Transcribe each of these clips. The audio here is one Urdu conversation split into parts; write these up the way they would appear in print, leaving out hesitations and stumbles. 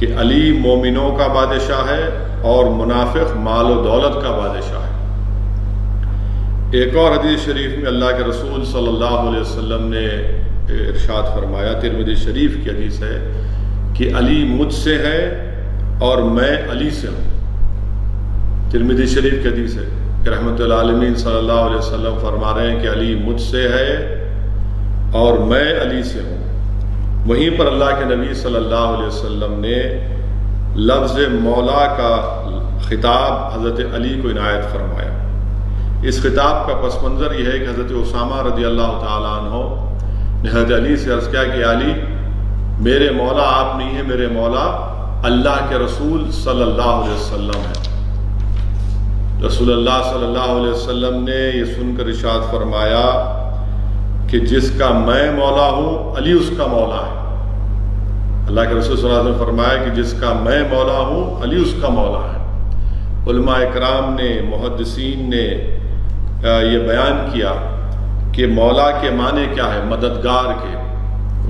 کہ علی مومنوں کا بادشاہ ہے اور منافق مال و دولت کا بادشاہ ہے۔ ایک اور حدیث شریف میں اللہ کے رسول صلی اللہ علیہ وسلم نے ارشاد فرمایا، ترمذی شریف کی حدیث ہے کہ علی مجھ سے ہے اور میں علی سے ہوں۔ ترمذی شریف کی حدیث ہے کہ رحمت العالمین صلی اللہ علیہ وسلم فرما رہے ہیں کہ علی مجھ سے ہے اور میں علی سے ہوں۔ وہیں پر اللہ کے نبی صلی اللہ علیہ وسلم نے لفظ مولا کا خطاب حضرت علی کو عنایت فرمایا۔ اس خطاب کا پس منظر یہ ہے کہ حضرت اسامہ رضی اللہ تعالیٰ عنہ نے حضرت علی سے عرض کیا کہ علی، میرے مولا آپ نہیں ہیں، میرے مولا اللہ کے رسول صلی اللہ علیہ وسلم ہے۔ رسول اللہ صلی اللہ علیہ وسلم نے یہ سن کر ارشاد فرمایا کہ جس کا میں مولا ہوں علی اس کا مولا ہے۔ اللہ کے رسول صلی اللہ علیہ وسلم نے فرمایا کہ جس کا میں مولا ہوں علی اس کا مولا ہے۔ علماء اکرام نے، محدثین نے یہ بیان کیا کہ مولا کے معنی کیا ہے، مددگار کے،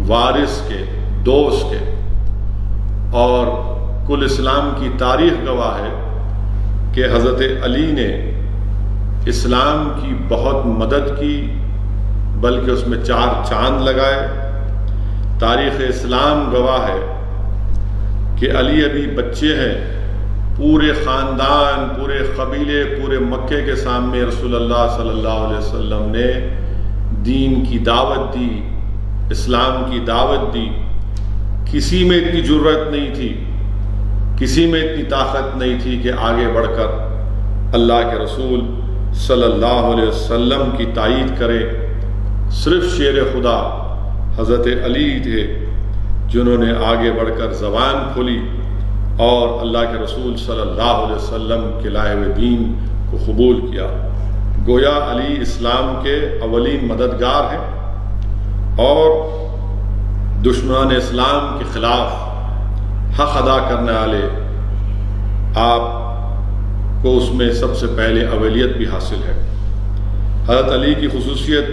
وارث کے، دوست کے، اور کل اسلام کی تاریخ گواہ ہے کہ حضرت علی نے اسلام کی بہت مدد کی، بلکہ اس میں 4 چاند لگائے۔ تاریخ اسلام گواہ ہے کہ علی ابھی بچے ہیں، پورے خاندان، پورے قبیلے، پورے مکے کے سامنے رسول اللہ صلی اللہ علیہ وسلم نے دین کی دعوت دی، اسلام کی دعوت دی۔ کسی میں اتنی جرأت نہیں تھی، کسی میں اتنی طاقت نہیں تھی کہ آگے بڑھ کر اللہ کے رسول صلی اللہ علیہ وسلم کی تائید کرے۔ صرف شیر خدا حضرت علی تھے جنہوں نے آگے بڑھ کر زبان کھولی اور اللہ کے رسول صلی اللہ علیہ وسلم کے لائے ہوئے دین کو قبول کیا۔ گویا علی اسلام کے اولین مددگار ہیں اور دشمنان اسلام کے خلاف حق ادا کرنے والے آپ کو اس میں سب سے پہلے اولیت بھی حاصل ہے۔ حضرت علی کی خصوصیت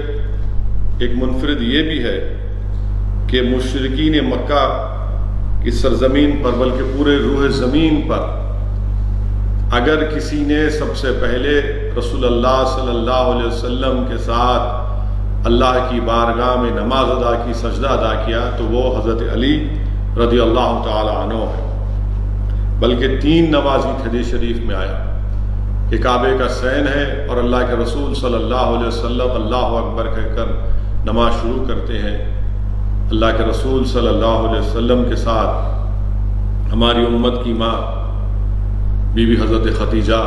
ایک منفرد یہ بھی ہے کہ مشرکین مکہ کی سرزمین پر، بلکہ پورے روح زمین پر، اگر کسی نے سب سے پہلے رسول اللہ صلی اللہ علیہ وسلم کے ساتھ اللہ کی بارگاہ میں نماز ادا کی، سجدہ ادا کیا، تو وہ حضرت علی رضی اللہ تعالی عنہ ہے۔ بلکہ 3 نمازی حدیث شریف میں آیا کہ کعبے کا سین ہے اور اللہ کے رسول صلی اللہ علیہ وسلم اللہ اکبر کہہ کر نماز شروع کرتے ہیں۔ اللہ کے رسول صلی اللہ علیہ وسلم کے ساتھ ہماری امت کی ماں بی بی حضرت خدیجہ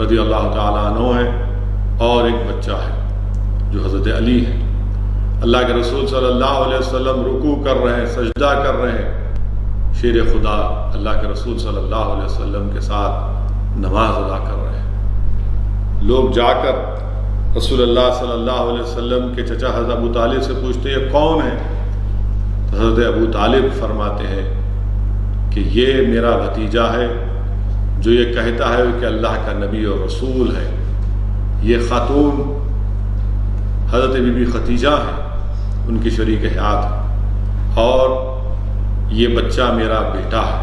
رضی اللہ تعالیٰ عنہ ہے، اور ایک بچہ ہے جو حضرت علی ہے۔ اللہ کے رسول صلی اللہ علیہ وسلم رکوع کر رہے ہیں، سجدہ کر رہے ہیں، شیر خدا اللہ کے رسول صلی اللہ علیہ وسلم کے ساتھ نماز ادا کر رہے ہیں۔ لوگ جا کر رسول اللہ صلی اللہ علیہ وسلم کے چچا حضرت ابو طالب سے پوچھتے ہیں یہ کون ہے؟ حضرت ابو طالب فرماتے ہیں کہ یہ میرا بھتیجا ہے جو یہ کہتا ہے کہ اللہ کا نبی اور رسول ہے۔ یہ خاتون حضرت بی بی خدیجہ ہے، ان کی شریک حیات ہے، اور یہ بچہ میرا بیٹا ہے۔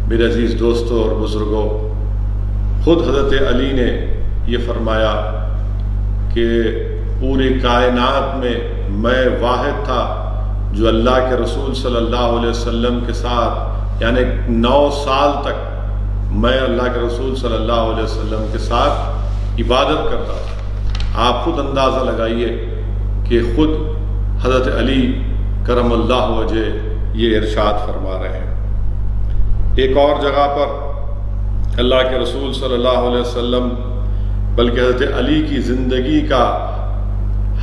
میرے عزیز دوستوں اور بزرگوں، خود حضرت علی نے یہ فرمایا کہ پوری کائنات میں واحد تھا جو اللہ کے رسول صلی اللہ علیہ وسلم کے ساتھ، یعنی 9 سال تک میں اللہ کے رسول صلی اللہ علیہ وسلم کے ساتھ عبادت کرتا تھا۔ آپ خود اندازہ لگائیے کہ خود حضرت علی کرم اللہ وجہ یہ ارشاد فرما رہے ہیں۔ ایک اور جگہ پر اللہ کے رسول صلی اللہ علیہ وسلم، بلکہ حضرت علی کی زندگی کا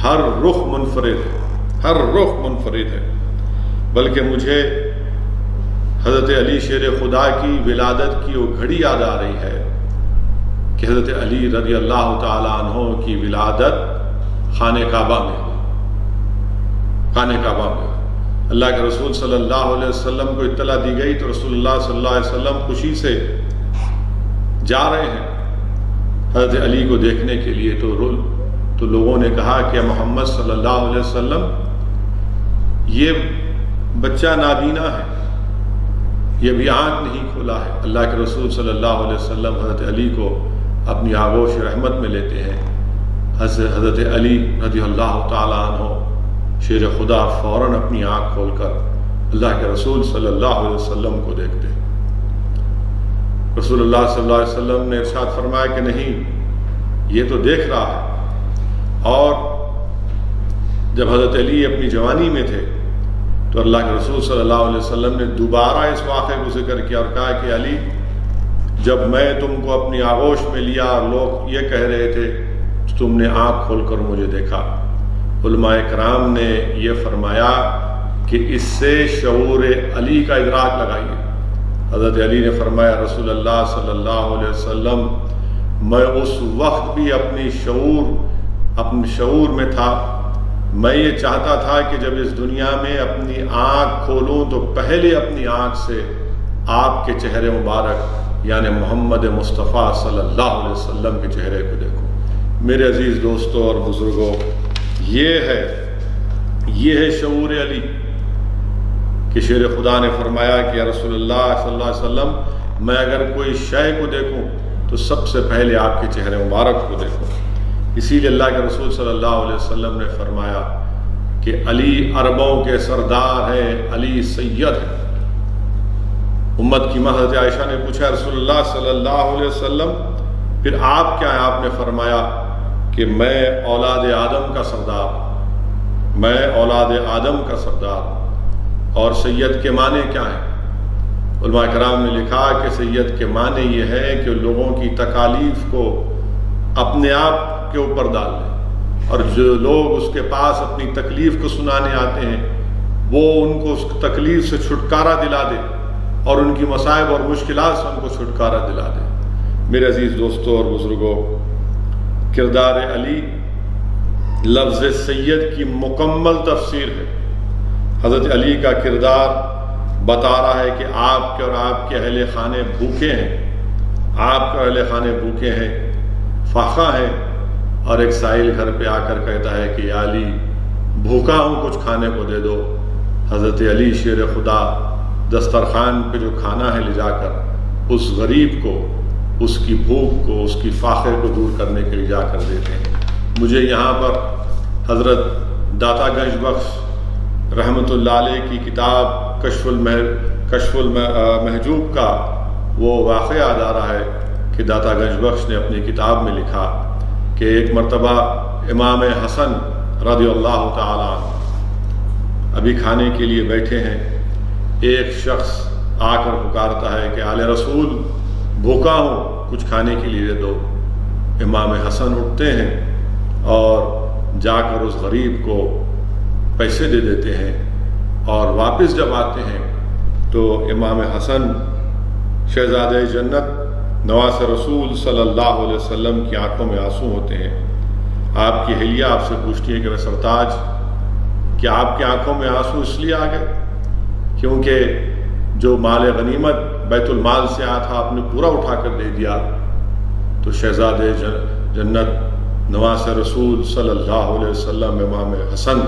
ہر رخ منفرد ہے، بلکہ مجھے حضرت علی شیر خدا کی ولادت کی وہ گھڑی یاد آ رہی ہے کہ حضرت علی رضی اللہ تعالی عنہ کی ولادت خانہ کعبہ میں اللہ کے رسول صلی اللہ علیہ وسلم کو اطلاع دی گئی تو رسول اللہ صلی اللہ علیہ وسلم خوشی سے جا رہے ہیں حضرت علی کو دیکھنے کے لیے، تو لوگوں نے کہا کہ محمد صلی اللہ علیہ وسلم یہ بچہ نابینا ہے، یہ بھی آنکھ نہیں کھولا ہے۔ اللہ کے رسول صلی اللہ علیہ وسلم حضرت علی کو اپنی آغوش رحمت میں لیتے ہیں۔ حضرت علی رضی اللہ تعالیٰ عنہ شیر خدا فوراً اپنی آنکھ کھول کر اللہ کے رسول صلی اللہ علیہ وسلم کو دیکھتے ہیں۔ رسول اللہ صلی اللہ علیہ وسلم نے ارشاد فرمایا کہ نہیں، یہ تو دیکھ رہا ہے۔ اور جب حضرت علی اپنی جوانی میں تھے تو اللہ کے رسول صلی اللہ علیہ وسلم نے دوبارہ اس واقعے کو ذکر کیا اور کہا کہ علی، جب میں تم کو اپنی آغوش میں لیا اور لوگ یہ کہہ رہے تھے تو تم نے آنکھ کھول کر مجھے دیکھا۔ علماء کرام نے یہ فرمایا کہ اس سے شعور علی کا ادراک لگائیے۔ حضرت علی نے فرمایا رسول اللہ صلی اللہ علیہ وسلم، میں اس وقت بھی اپنے شعور میں تھا۔ میں یہ چاہتا تھا کہ جب اس دنیا میں اپنی آنکھ کھولوں تو پہلے اپنی آنکھ سے آپ کے چہرے مبارک یعنی محمد مصطفیٰ صلی اللہ علیہ وسلم کے چہرے کو دیکھوں۔ میرے عزیز دوستوں اور بزرگوں، یہ ہے شعور علی کہ شیر خدا نے فرمایا کہ یا رسول اللہ صلی اللہ علیہ وسلم، میں اگر کوئی شے کو دیکھوں تو سب سے پہلے آپ کے چہرے مبارک کو دیکھوں۔ اسی لیے اللہ کے رسول صلی اللہ علیہ وسلم نے فرمایا کہ علی عربوں کے سردار ہیں، علی سید ہیں۔ امت کی ماں حضرت عائشہ نے پوچھا رسول اللہ صلی اللہ علیہ وسلم پھر آپ کیا ہیں؟ آپ نے فرمایا کہ میں اولاد آدم کا سردار، میں اولاد آدم کا سردار۔ اور سید کے معنی کیا ہیں؟ علماء کرام نے لکھا کہ سید کے معنی یہ ہے کہ لوگوں کی تکالیف کو اپنے آپ کے اوپر ڈال لیں، اور جو لوگ اس کے پاس اپنی تکلیف کو سنانے آتے ہیں وہ ان کو اس تکلیف سے چھٹکارا دلا دے اور ان کی مصائب اور مشکلات سے ان کو چھٹکارا دلا دے۔ میرے عزیز دوستوں اور بزرگوں، کردار علی لفظ سید کی مکمل تفسیر ہے۔ حضرت علی کا کردار بتا رہا ہے کہ آپ کے اور آپ کے اہل خانے بھوکے ہیں، آپ کا اہل خانے بھوکے ہیں، فاقہ ہیں، اور ایک سائل گھر پہ آ کر کہتا ہے کہ یا علی بھوکا ہوں، کچھ کھانے کو دے دو۔ حضرت علی شیر خدا دسترخوان پہ جو کھانا ہے لے جا کر اس غریب کو، اس کی بھوک کو، اس کی فاقے کو دور کرنے کے لیے جا کر دیتے ہیں۔ مجھے یہاں پر حضرت داتا گنج بخش رحمۃ اللہ علیہ کی کتاب کشف المحجوب کا وہ واقعہ یاد آ رہا ہے کہ داتا گنج بخش نے اپنی کتاب میں لکھا کہ ایک مرتبہ امام حسن رضی اللہ تعالیٰ عنہ ابھی کھانے کے لیے بیٹھے ہیں، ایک شخص آ کر پکارتا ہے کہ آل رسول بھوکا ہوں، کچھ کھانے کے لیے دے دو۔ امام حسن اٹھتے ہیں اور جا کر اس غریب کو پیسے دے دیتے ہیں، اور واپس جب آتے ہیں تو امام حسن شہزادہ جنت نواز رسول صلی اللہ علیہ وسلم کی آنکھوں میں آنسو ہوتے ہیں۔ آپ کی اہلیہ آپ سے پوچھتی ہے کہ سرتاج، کیا آپ کی آنکھوں میں آنسو اس لیے آ گئے کیونکہ جو مال غنیمت بیت المال سے آیا تھا آپ نے پورا اٹھا کر دے دیا؟ تو شہزادہ جنت نواز رسول صلی اللہ علیہ وسلم امام حسن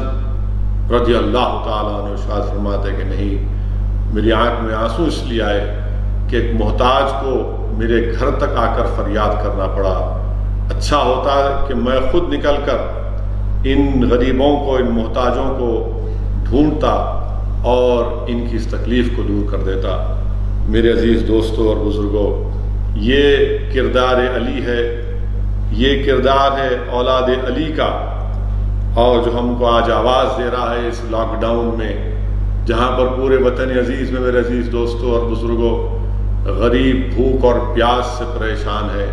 رضی اللہ تعالیٰ عنہ ارشاد فرماتے کہ نہیں، میری آنکھ میں آنسو اس لیے آئے کہ ایک محتاج کو میرے گھر تک آ کر فریاد کرنا پڑا۔ اچھا ہوتا کہ میں خود نکل کر ان غریبوں کو، ان محتاجوں کو ڈھونڈتا اور ان کی اس تکلیف کو دور کر دیتا۔ میرے عزیز دوستوں اور بزرگوں، یہ کردار علی ہے، یہ کردار ہے اولاد علی کا، اور جو ہم کو آج آواز دے رہا ہے اس لاک ڈاؤن میں، جہاں پر پورے وطن عزیز میں میرے عزیز دوستوں اور بزرگوں غریب بھوک اور پیاس سے پریشان ہے،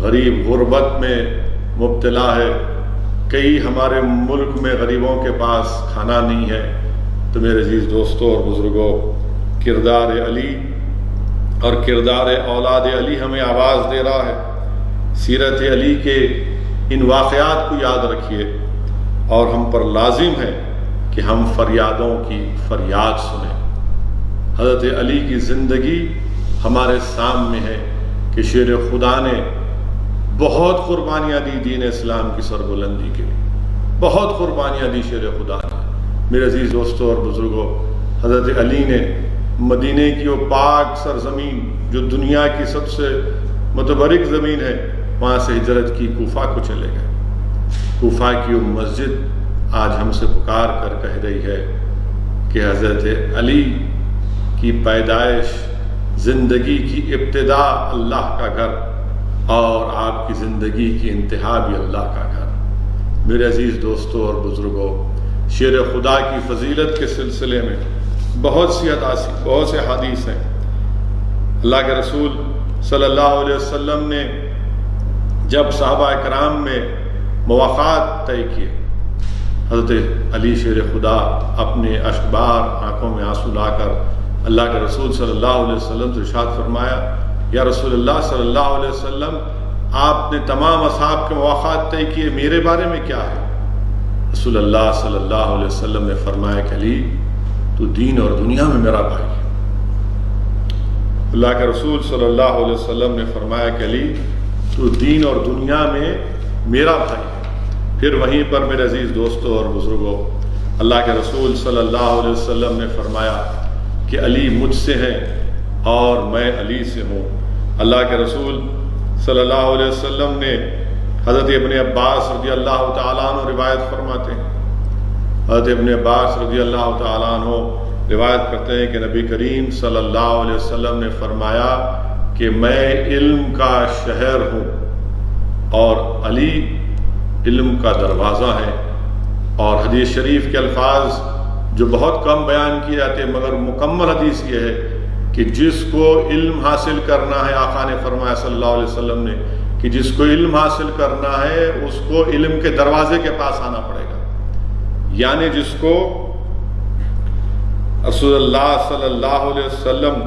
غریب غربت میں مبتلا ہے، کئی ہمارے ملک میں غریبوں کے پاس کھانا نہیں ہے۔ تو میرے عزیز دوستوں اور بزرگوں، کردار علی اور کردار اولاد علی ہمیں آواز دے رہا ہے۔ سیرت علی کے ان واقعات کو یاد رکھیے، اور ہم پر لازم ہے کہ ہم فریادوں کی فریاد سنیں۔ حضرت علی کی زندگی ہمارے سامنے ہے کہ شیر خدا نے بہت قربانیاں دی دین اسلام کی سربلندی کے لیے، بہت قربانیاں دی شیر خدا نے۔ میرے عزیز دوستوں اور بزرگوں، حضرت علی نے مدینے کی وہ پاک سرزمین جو دنیا کی سب سے متبرک زمین ہے، وہاں سے ہجرت کی، کوفہ کو چلے گئے۔ کوفہ کی وہ مسجد آج ہم سے پکار کر کہہ رہی ہے کہ حضرت علی کی پیدائش، زندگی کی ابتدا اللہ کا گھر اور آپ کی زندگی کی انتہا بھی اللہ کا گھر۔ میرے عزیز دوستوں اور بزرگوں، شیر خدا کی فضیلت کے سلسلے میں بہت سے حدیث ہیں۔ اللہ کے رسول صلی اللہ علیہ وسلم نے جب صحابہ کرام میں مواقعات طے کیے، حضرت علی شیر خدا اپنے اشکبار آنکھوں میں آنسو لا کر اللہ کے رسول صلی اللہ علیہ وسلم سے ارشاد فرمایا، یا رسول اللہ صلی اللہ علیہ وسلم، آپ نے تمام اصحاب کے مواقعات طے کیے، میرے بارے میں کیا ہے؟ رسول اللہ صلی اللہ علیہ وسلم نے فرمایا کہ علی، تو دین اور دنیا میں میرا بھائی ہے۔ اللہ کے رسول صلی اللہ علیہ وسلم نے فرمایا کہ علی، تو دین اور دنیا میں میرا بھائی ہے۔ پھر وہیں پر میرے عزیز دوستوں اور بزرگوں، اللہ کے رسول صلی اللہ علیہ وسلم نے فرمایا کہ علی مجھ سے ہیں اور میں علی سے ہوں۔ اللہ کے رسول صلی اللہ علیہ وسلم نے حضرت ابن عباس رضی اللہ تعالیٰ عنہ روایت فرماتے ہیں، حضرت ابن عباس رضی اللہ تعالیٰ عنہ روایت کرتے ہیں کہ نبی کریم صلی اللہ علیہ وسلم نے فرمایا کہ میں علم کا شہر ہوں اور علی علم کا دروازہ ہے۔ اور حدیث شریف کے الفاظ جو بہت کم بیان کیے جاتے ہیں، مگر مکمل حدیث یہ ہے کہ جس کو علم حاصل کرنا ہے، آقا نے فرمایا صلی اللہ علیہ وسلم نے کہ جس کو علم حاصل کرنا ہے اس کو علم کے دروازے کے پاس آنا پڑے گا، یعنی جس کو رسول اللہ صلی اللہ علیہ وسلم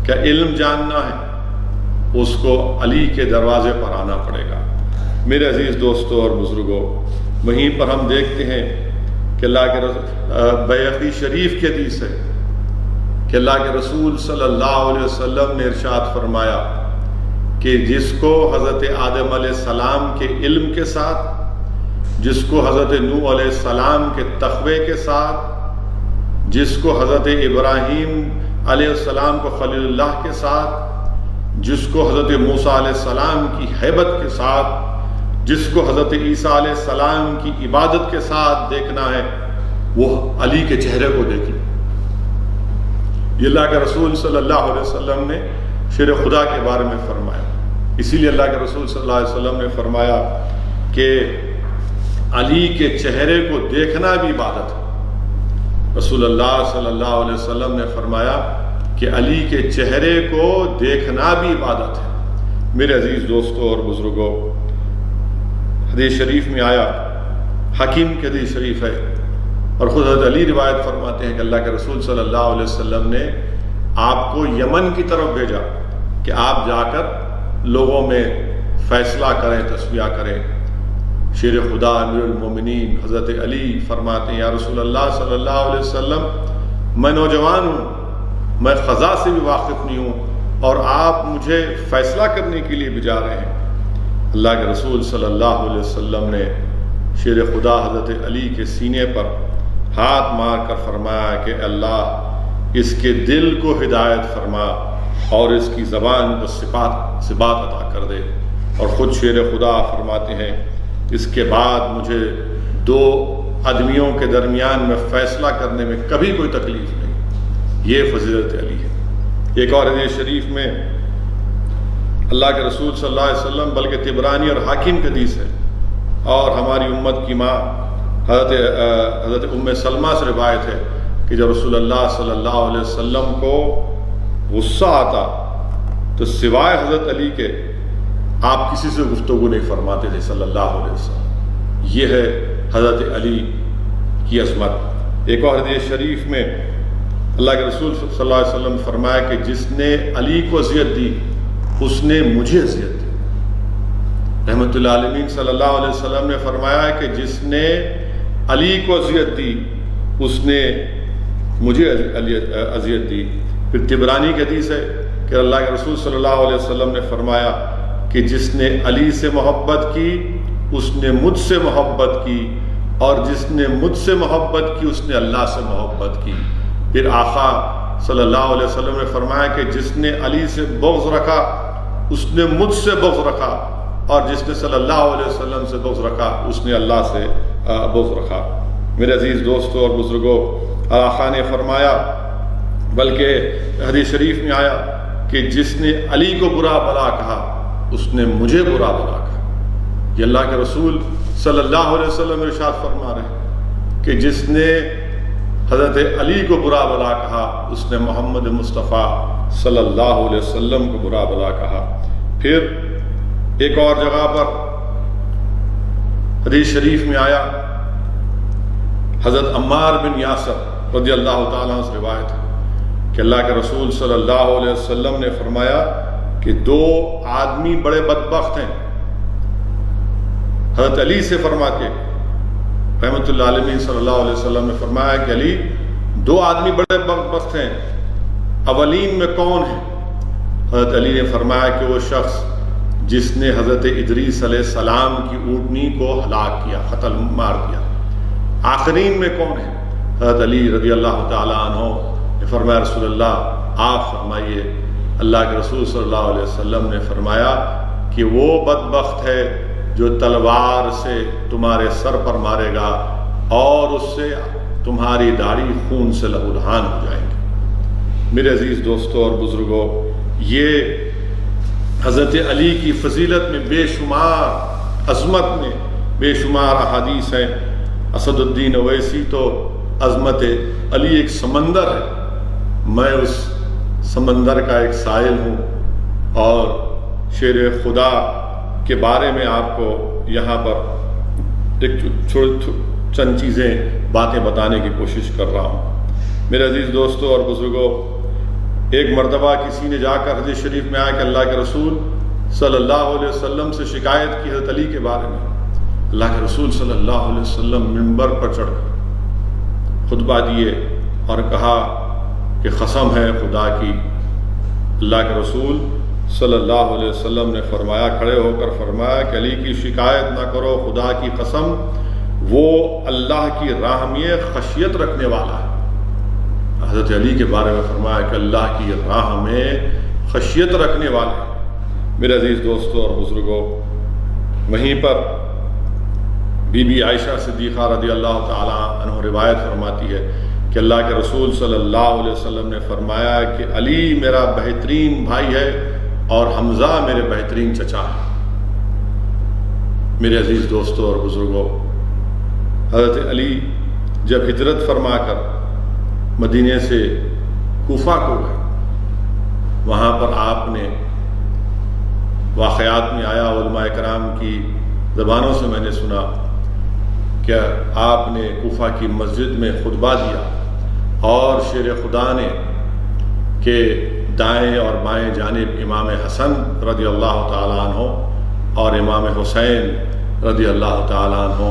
کا علم جاننا ہے اس کو علی کے دروازے پر آنا پڑے گا۔ میرے عزیز دوستوں اور بزرگوں، وہیں پر ہم دیکھتے ہیں کہ اللہ کے بیہقی شریف کی حدیث ہے کہ اللہ کے رسول صلی اللہ علیہ وسلم نے ارشاد فرمایا کہ جس کو حضرت آدم علیہ السلام کے علم کے ساتھ، جس کو حضرت نوح علیہ السلام کے تقوی کے ساتھ، جس کو حضرت ابراہیم علیہ السلام کو خلیل اللہ کے ساتھ، جس کو حضرت موسیٰ علیہ السلام کی ہیبت کے ساتھ، جس کو حضرت عیسیٰ علیہ السلام کی عبادت کے ساتھ دیکھنا ہے، وہ علی کے چہرے کو دیکھیں۔ یہ اللہ کے رسول صلی اللہ علیہ وسلم نے شیر خدا کے بارے میں فرمایا۔ اسی لیے اللہ کے رسول صلی اللہ علیہ وسلم نے فرمایا کہ علی کے چہرے کو دیکھنا بھی عبادت ہے۔ رسول اللہ صلی اللہ علیہ وسلم نے فرمایا کہ علی کے چہرے کو دیکھنا بھی عبادت ہے۔ میرے عزیز دوستوں اور بزرگوں، حدیث شریف میں آیا، حکیم کی حدیث شریف ہے، اور خود حضرت علی روایت فرماتے ہیں کہ اللہ کے رسول صلی اللہ علیہ وسلم نے آپ کو یمن کی طرف بھیجا کہ آپ جا کر لوگوں میں فیصلہ کریں، تصفیہ کریں۔ شیر خدا امیر المومنین حضرت علی فرماتے ہیں، یا رسول اللہ صلی اللہ علیہ وسلم، میں نوجوان ہوں، میں خزاں سے بھی واقف نہیں ہوں، اور آپ مجھے فیصلہ کرنے کے لیے بھیجا رہے ہیں۔ اللہ کے رسول صلی اللہ علیہ وسلم نے شیر خدا حضرت علی کے سینے پر ہاتھ مار کر فرمایا کہ اللہ اس کے دل کو ہدایت فرما اور اس کی زبان کو ثبات عطا کر دے۔ اور خود شیر خدا فرماتے ہیں، اس کے بعد مجھے دو آدمیوں کے درمیان میں فیصلہ کرنے میں کبھی کوئی تکلیف نہیں۔ یہ فضیلت علی ہے۔ ایک اور حدیث شریف میں اللہ کے رسول صلی اللہ علیہ وسلم، بلکہ طبرانی اور حاکم کی حدیث ہے، اور ہماری امت کی ماں حضرت ام سلمہ سے روایت ہے کہ جب رسول اللہ صلی اللہ علیہ وسلم کو غصہ آتا تو سوائے حضرت علی کے آپ کسی سے گفتگو نہیں فرماتے تھے صلی اللہ علیہ وسلم۔ یہ ہے حضرت علی کی عظمت۔ ایک اور حدیث شریف میں اللہ کے رسول صلی اللہ علیہ وسلم فرمایا کہ جس نے علی کو اذیت دی اس نے مجھے اذیت دی۔ رحمت اللہ علیہ صلی اللہ علیہ وسلم نے فرمایا کہ جس نے علی کو اذیت دی اس نے مجھے اذیت دی۔ پھر طبرانی کی حدیث ہے کہ اللہ کے رسول صلی اللہ علیہ وسلم نے فرمایا کہ جس نے علی سے محبت کی اس نے مجھ سے محبت کی، اور جس نے مجھ سے محبت کی اس نے اللہ سے محبت کی۔ پھر آقا صلی اللہ علیہ وسلم نے فرمایا کہ جس نے علی سے بغض رکھا اس نے مجھ سے بغض رکھا، اور جس نے صلی اللہ علیہ وسلم سے بغض رکھا اس نے اللہ سے بغض رکھا۔ میرے عزیز دوستوں اور بزرگوں، آقا نے فرمایا، بلکہ حدیث شریف میں آیا کہ جس نے علی کو برا بھلا کہا اس نے مجھے برا بھلا کہا۔ یہ اللہ کے رسول صلی اللہ علیہ وسلم ارشاد فرما رہے ہیں کہ جس نے حضرت علی کو برا بھلا کہا اس نے محمد مصطفیٰ صلی اللہ علیہ وسلم کو برا بھلا کہا۔ پھر ایک اور جگہ پر حدیث شریف میں آیا، حضرت عمار بن یاسر رضی اللہ تعالیٰ عنہ سے روایت ہے کہ اللہ کے رسول صلی اللہ علیہ وسلم نے فرمایا کہ دو آدمی بڑے بدبخت ہیں۔ حضرت علی سے فرما کے رحمۃ اللہ علیہ صلی اللہ علیہ وسلم نے فرمایا کہ علی، دو آدمی بڑے بدبخت ہیں، اولین میں کون ہے؟ حضرت علی نے فرمایا کہ وہ شخص جس نے حضرت ادریس علیہ السلام کی اونٹنی کو ہلاک کیا، قتل مار دیا۔ آخرین میں کون ہے؟ حضرت علی رضی اللہ تعالیٰ عنہ نے فرمایا رسول اللہ آپ فرمائیے۔ اللہ کے رسول صلی اللہ علیہ وسلم نے فرمایا کہ وہ بدبخت ہے جو تلوار سے تمہارے سر پر مارے گا اور اس سے تمہاری داڑھی خون سے لہولہان ہو جائیں گی۔ میرے عزیز دوستوں اور بزرگوں، یہ حضرت علی کی فضیلت میں بے شمار، عظمت میں بے شمار احادیث ہیں۔ اسد الدین اویسی تو عظمت علی ایک سمندر ہے، میں اس سمندر کا ایک سائل ہوں، اور شیر خدا کے بارے میں آپ کو یہاں پر ایک چند چیزیں باتیں بتانے کی کوشش کر رہا ہوں۔ میرے عزیز دوستوں اور بزرگوں، ایک مرتبہ کسی نے جا کر حدیث شریف میں آیا کہ اللہ کے رسول صلی اللہ علیہ وسلم سے شکایت کی حضرت علی کے بارے میں۔ اللہ کے رسول صلی اللہ علیہ وسلم منبر پر چڑھ کر خطبہ دیے اور کہا کہ قسم ہے خدا کی۔ اللہ کے رسول صلی اللہ علیہ وسلم نے فرمایا، کھڑے ہو کر فرمایا کہ علی کی شکایت نہ کرو، خدا کی قسم وہ اللہ کی راہ میں خشیت رکھنے والا ہے۔ حضرت علی کے بارے میں فرمایا کہ اللہ کی راہ میں خشیت رکھنے والا ہے۔ میرے عزیز دوستوں اور بزرگوں، وہیں پر بی بی عائشہ صدیقہ رضی اللہ تعالیٰ عنہ روایت فرماتی ہے کہ اللہ کے رسول صلی اللہ علیہ وسلم نے فرمایا کہ علی میرا بہترین بھائی ہے اور حمزہ میرے بہترین چچا ہے۔ میرے عزیز دوستوں اور بزرگوں، حضرت علی جب ہجرت فرما کر مدینے سے کوفہ کو گئے، وہاں پر آپ نے واقعات میں آیا، علماء کرام کی زبانوں سے میں نے سنا کہ آپ نے کوفہ کی مسجد میں خطبہ دیا اور شیر خدا نے کہ دائیں اور بائیں جانب امام حسن رضی اللہ تعالیٰ عنہ اور امام حسین رضی اللہ تعالیٰ عنہ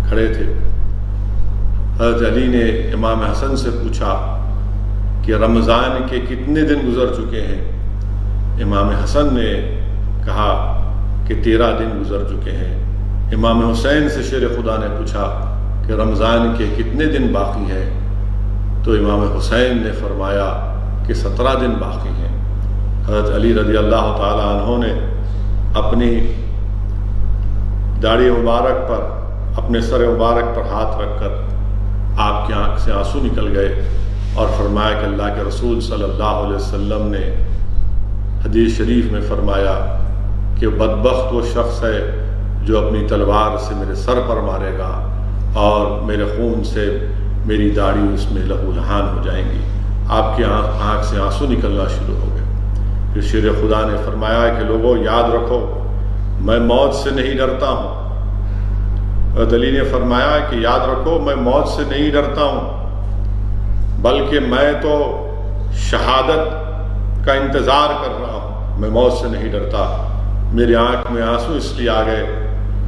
کھڑے تھے۔ حضرت علی نے امام حسن سے پوچھا کہ رمضان کے کتنے دن گزر چکے ہیں؟ امام حسن نے کہا کہ 13 دن گزر چکے ہیں۔ امام حسین سے شیر خدا نے پوچھا کہ رمضان کے کتنے دن باقی ہیں؟ تو امام حسین نے فرمایا کہ 17 دن باقی ہیں۔ حضرت علی رضی اللہ تعالیٰ عنہ نے اپنی داڑھی مبارک پر، اپنے سر مبارک پر ہاتھ رکھ کر آپ کی آنکھ سے آنسو نکل گئے اور فرمایا کہ اللہ کے رسول صلی اللہ علیہ وسلم نے حدیث شریف میں فرمایا کہ بدبخت وہ شخص ہے جو اپنی تلوار سے میرے سر پر مارے گا اور میرے خون سے میری داڑھی اس میں لہو لہان ہو جائیں گی۔ آپ کی آنکھ سے آنسو نکلنا شروع ہو گئے۔ پھر شیر خدا نے فرمایا کہ لوگوں یاد رکھو میں موت سے نہیں ڈرتا ہوں۔ حضرت علی نے فرمایا کہ یاد رکھو میں موت سے نہیں ڈرتا ہوں، بلکہ میں تو شہادت کا انتظار کر رہا ہوں، میں موت سے نہیں ڈرتا۔ میری آنکھ میں آنسو اس لیے آ گئے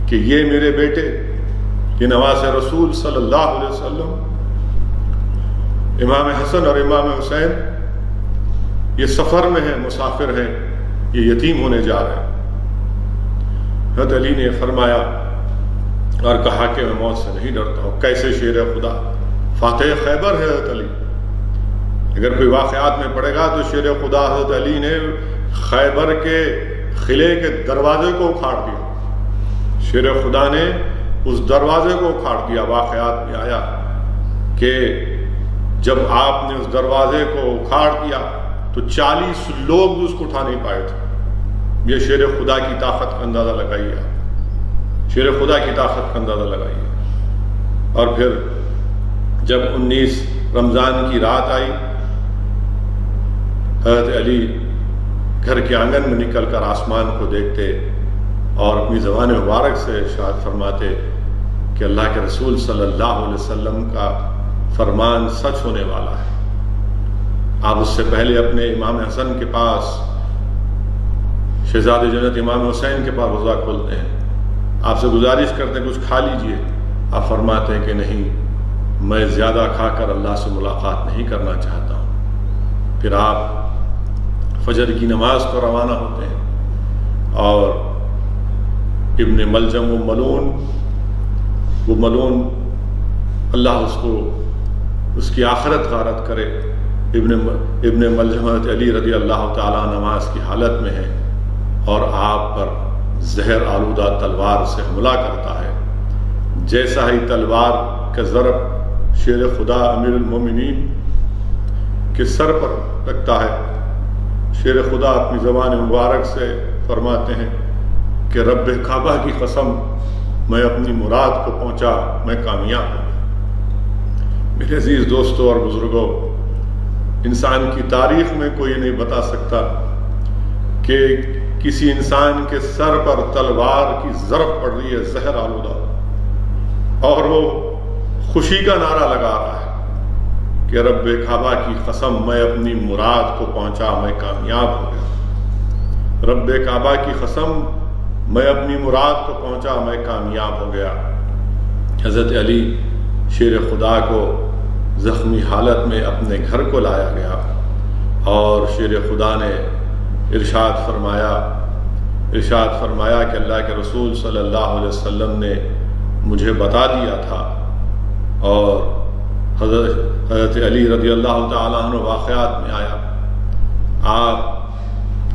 کہ یہ میرے بیٹے، یہ نواز رسول صلی اللہ علیہ وسلم، امام حسن اور امام حسین یہ سفر میں ہیں، مسافر ہیں، یہ یتیم ہونے جا رہے ہیں۔ حضرت علی نے فرمایا اور کہا کہ میں موت سے نہیں ڈرتا ہوں۔ کیسے شیر خدا، فاتح خیبر ہے حضرت علی، اگر کوئی واقعات میں پڑھے گا تو شیر خدا حضرت علی نے خیبر کے قلعے کے دروازے کو اکھاڑ دیا، شیر خدا نے اس دروازے کو اکھاڑ دیا۔ واقعات میں آیا کہ جب آپ نے اس دروازے کو اکھاڑ دیا تو 40 لوگ بھی اس کو اٹھا نہیں پائے تھے۔ یہ شیر خدا کی طاقت کا اندازہ لگائیے، شیر خدا کی طاقت کا اندازہ لگائیے۔ اور پھر جب 19 رمضان کی رات آئی، حضرت علی گھر کے آنگن میں نکل کر آسمان کو دیکھتے اور اپنی زبان مبارک سے ارشاد فرماتے کہ اللہ کے رسول صلی اللہ علیہ وسلم کا فرمان سچ ہونے والا ہے۔ آپ اس سے پہلے اپنے امام حسن کے پاس، شہزاد جنت امام حسین کے پاس روزہ کھولتے ہیں، آپ سے گزارش کرتے ہیں کچھ کھا لیجئے، آپ فرماتے ہیں کہ نہیں، میں زیادہ کھا کر اللہ سے ملاقات نہیں کرنا چاہتا ہوں۔ پھر آپ فجر کی نماز کو روانہ ہوتے ہیں اور ابن ملجم وہ ملون اللہ اس کو اس کی آخرت غارت کرے، ابن ملجم حضرت علی رضی اللہ تعالیٰ نماز کی حالت میں ہے اور آپ پر زہر آلودہ تلوار سے حملہ کرتا ہے۔ جیسا ہی تلوار کا ضرب شیر خدا امیر المومنین کے سر پر لگتا ہے، شیر خدا اپنی زبان مبارک سے فرماتے ہیں کہ رب کعبہ کی قسم، میں اپنی مراد کو پہنچا، میں کامیاب ہوں۔ میرے عزیز دوستوں اور بزرگوں، انسان کی تاریخ میں کوئی نہیں بتا سکتا کہ کسی انسان کے سر پر تلوار کی ضرب پڑ رہی ہے زہر آلودہ، اور وہ خوشی کا نعرہ لگا رہا ہے کہ رب کعبہ کی قسم، میں اپنی مراد کو پہنچا، میں کامیاب ہو گیا۔ رب کعبہ کی قسم، میں اپنی مراد کو پہنچا، میں کامیاب ہو گیا۔ حضرت علی شیر خدا کو زخمی حالت میں اپنے گھر کو لایا گیا اور شیر خدا نے ارشاد فرمایا کہ اللہ کے رسول صلی اللہ علیہ وسلم نے مجھے بتا دیا تھا۔ اور حضرت علی رضی اللہ تعالیٰ عنہ واقعات میں آیا، آپ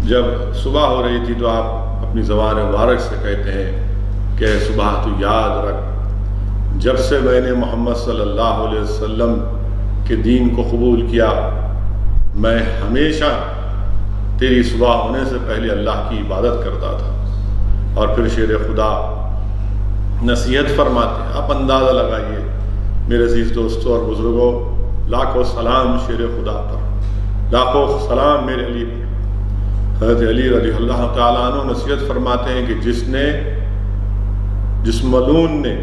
جب صبح ہو رہی تھی تو آپ اپنی زبان مبارک سے کہتے ہیں کہ صبح تو یاد رکھ، جب سے میں نے محمد صلی اللہ علیہ وسلم کے دین کو قبول کیا، میں ہمیشہ تیری صبح ہونے سے پہلے اللہ کی عبادت کرتا تھا۔ اور پھر شیر خدا نصیحت فرماتے ہیں، آپ اندازہ لگائیے میرے عزیز دوستوں اور بزرگوں، لاکھوں سلام شیر خدا پر، لاکھوں سلام میرے علی پر۔ حضرت علی رضی اللہ تعالیٰ عنہ نصیحت فرماتے ہیں کہ جس ملعون نے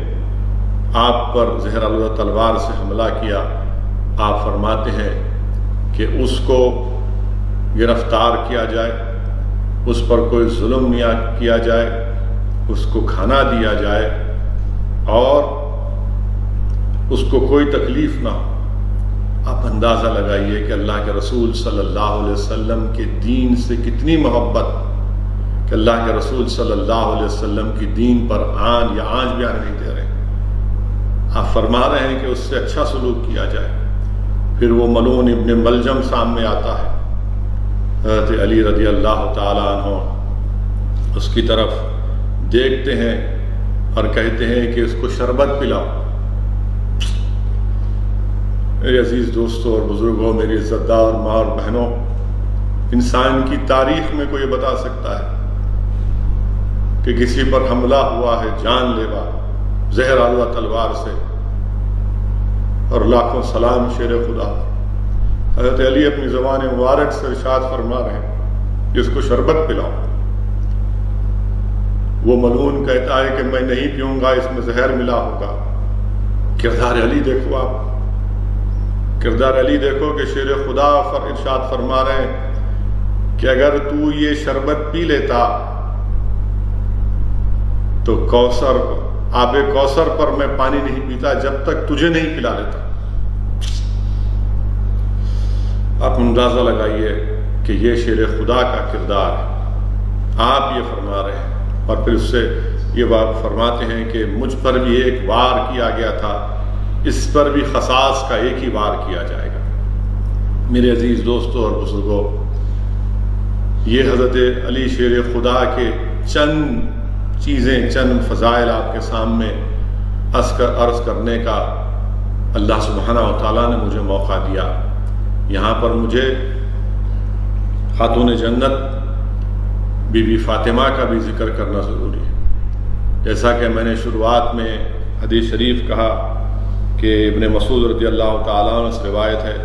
آپ پر زہر آلودہ تلوار سے حملہ کیا، آپ فرماتے ہیں کہ اس کو گرفتار کیا جائے، اس پر کوئی ظلم نہ کیا جائے، اس کو کھانا دیا جائے اور اس کو کوئی تکلیف نہ ہو۔ آپ اندازہ لگائیے کہ اللہ کے رسول صلی اللہ علیہ وسلم کے دین سے کتنی محبت، کہ اللہ کے رسول صلی اللہ علیہ وسلم کی دین پر آن یا آنچ بھی آنے نہیں دے رہے۔ آپ فرما رہے ہیں کہ اس سے اچھا سلوک کیا جائے۔ پھر وہ ملعون ابن ملجم سامنے آتا ہے، حضرت علی رضی اللہ تعالیٰ عنہ اس کی طرف دیکھتے ہیں اور کہتے ہیں کہ اس کو شربت پلاؤ۔ میرے عزیز دوستوں اور بزرگوں، میری عزت دار ماں اور بہنوں، انسان کی تاریخ میں کوئی بتا سکتا ہے کہ کسی پر حملہ ہوا ہے جان لیوا زہر آلودہ تلوار سے، اور لاکھوں سلام شیر خدا۔ حضرت علی اپنی زبان مبارک سے ارشاد فرما رہے ہیں کہ اس کو شربت پلاؤ۔ وہ ملعون کہتا ہے کہ میں نہیں پیوں گا، اس میں زہر ملا ہوگا۔ کردار علی دیکھو، آپ کردار علی دیکھو کہ شیر خدا ارشاد فرما رہے ہیں کہ اگر تو یہ شربت پی لیتا تو آب کوثر پر میں پانی نہیں پیتا جب تک تجھے نہیں پلا لیتا۔ آپ اندازہ لگائیے کہ یہ شیر خدا کا کردار ہے۔ آپ یہ فرما رہے ہیں اور پھر اس سے یہ بات فرماتے ہیں کہ مجھ پر بھی ایک وار کیا گیا تھا، اس پر بھی قصاص کا ایک ہی وار کیا جائے گا۔ میرے عزیز دوستوں اور بزرگوں، یہ حضرت علی شیر خدا کے چند چیزیں، چند فضائل آپ کے سامنے عرض کرنے کا اللہ سبحانہ و تعالیٰ نے مجھے موقع دیا۔ یہاں پر مجھے خاتون جنت بی بی فاطمہ کا بھی ذکر کرنا ضروری ہے۔ جیسا کہ میں نے شروعات میں حدیث شریف کہا کہ ابن مسعود رضی اللہ تعالیٰ عنہ سے روایت ہے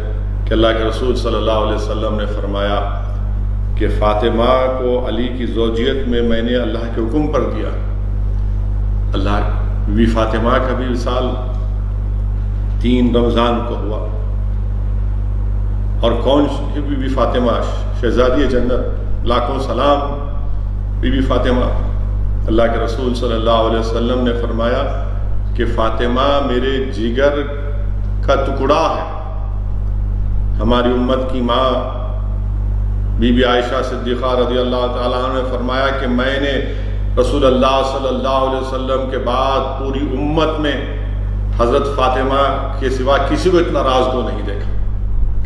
کہ اللہ کے رسول صلی اللہ علیہ وسلم نے فرمایا کہ فاطمہ کو علی کی زوجیت میں نے اللہ کے حکم پر دیا۔ اللہ بی بی فاطمہ کا بھی وصال 3 رمضان کو ہوا، اور کون بی بی فاطمہ؟ شہزادی جنت، لاکھوں سلام بی بی فاطمہ۔ اللہ کے رسول صلی اللہ علیہ وسلم نے فرمایا کہ فاطمہ میرے جگر کا ٹکڑا ہے۔ ہماری امت کی ماں بی بی عائشہ صدیقہ رضی اللہ تعالیٰ عنہ نے فرمایا کہ میں نے رسول اللہ صلی اللہ علیہ وسلم کے بعد پوری امت میں حضرت فاطمہ کے سوا کسی کو اتنا رازگو نہیں دیکھا،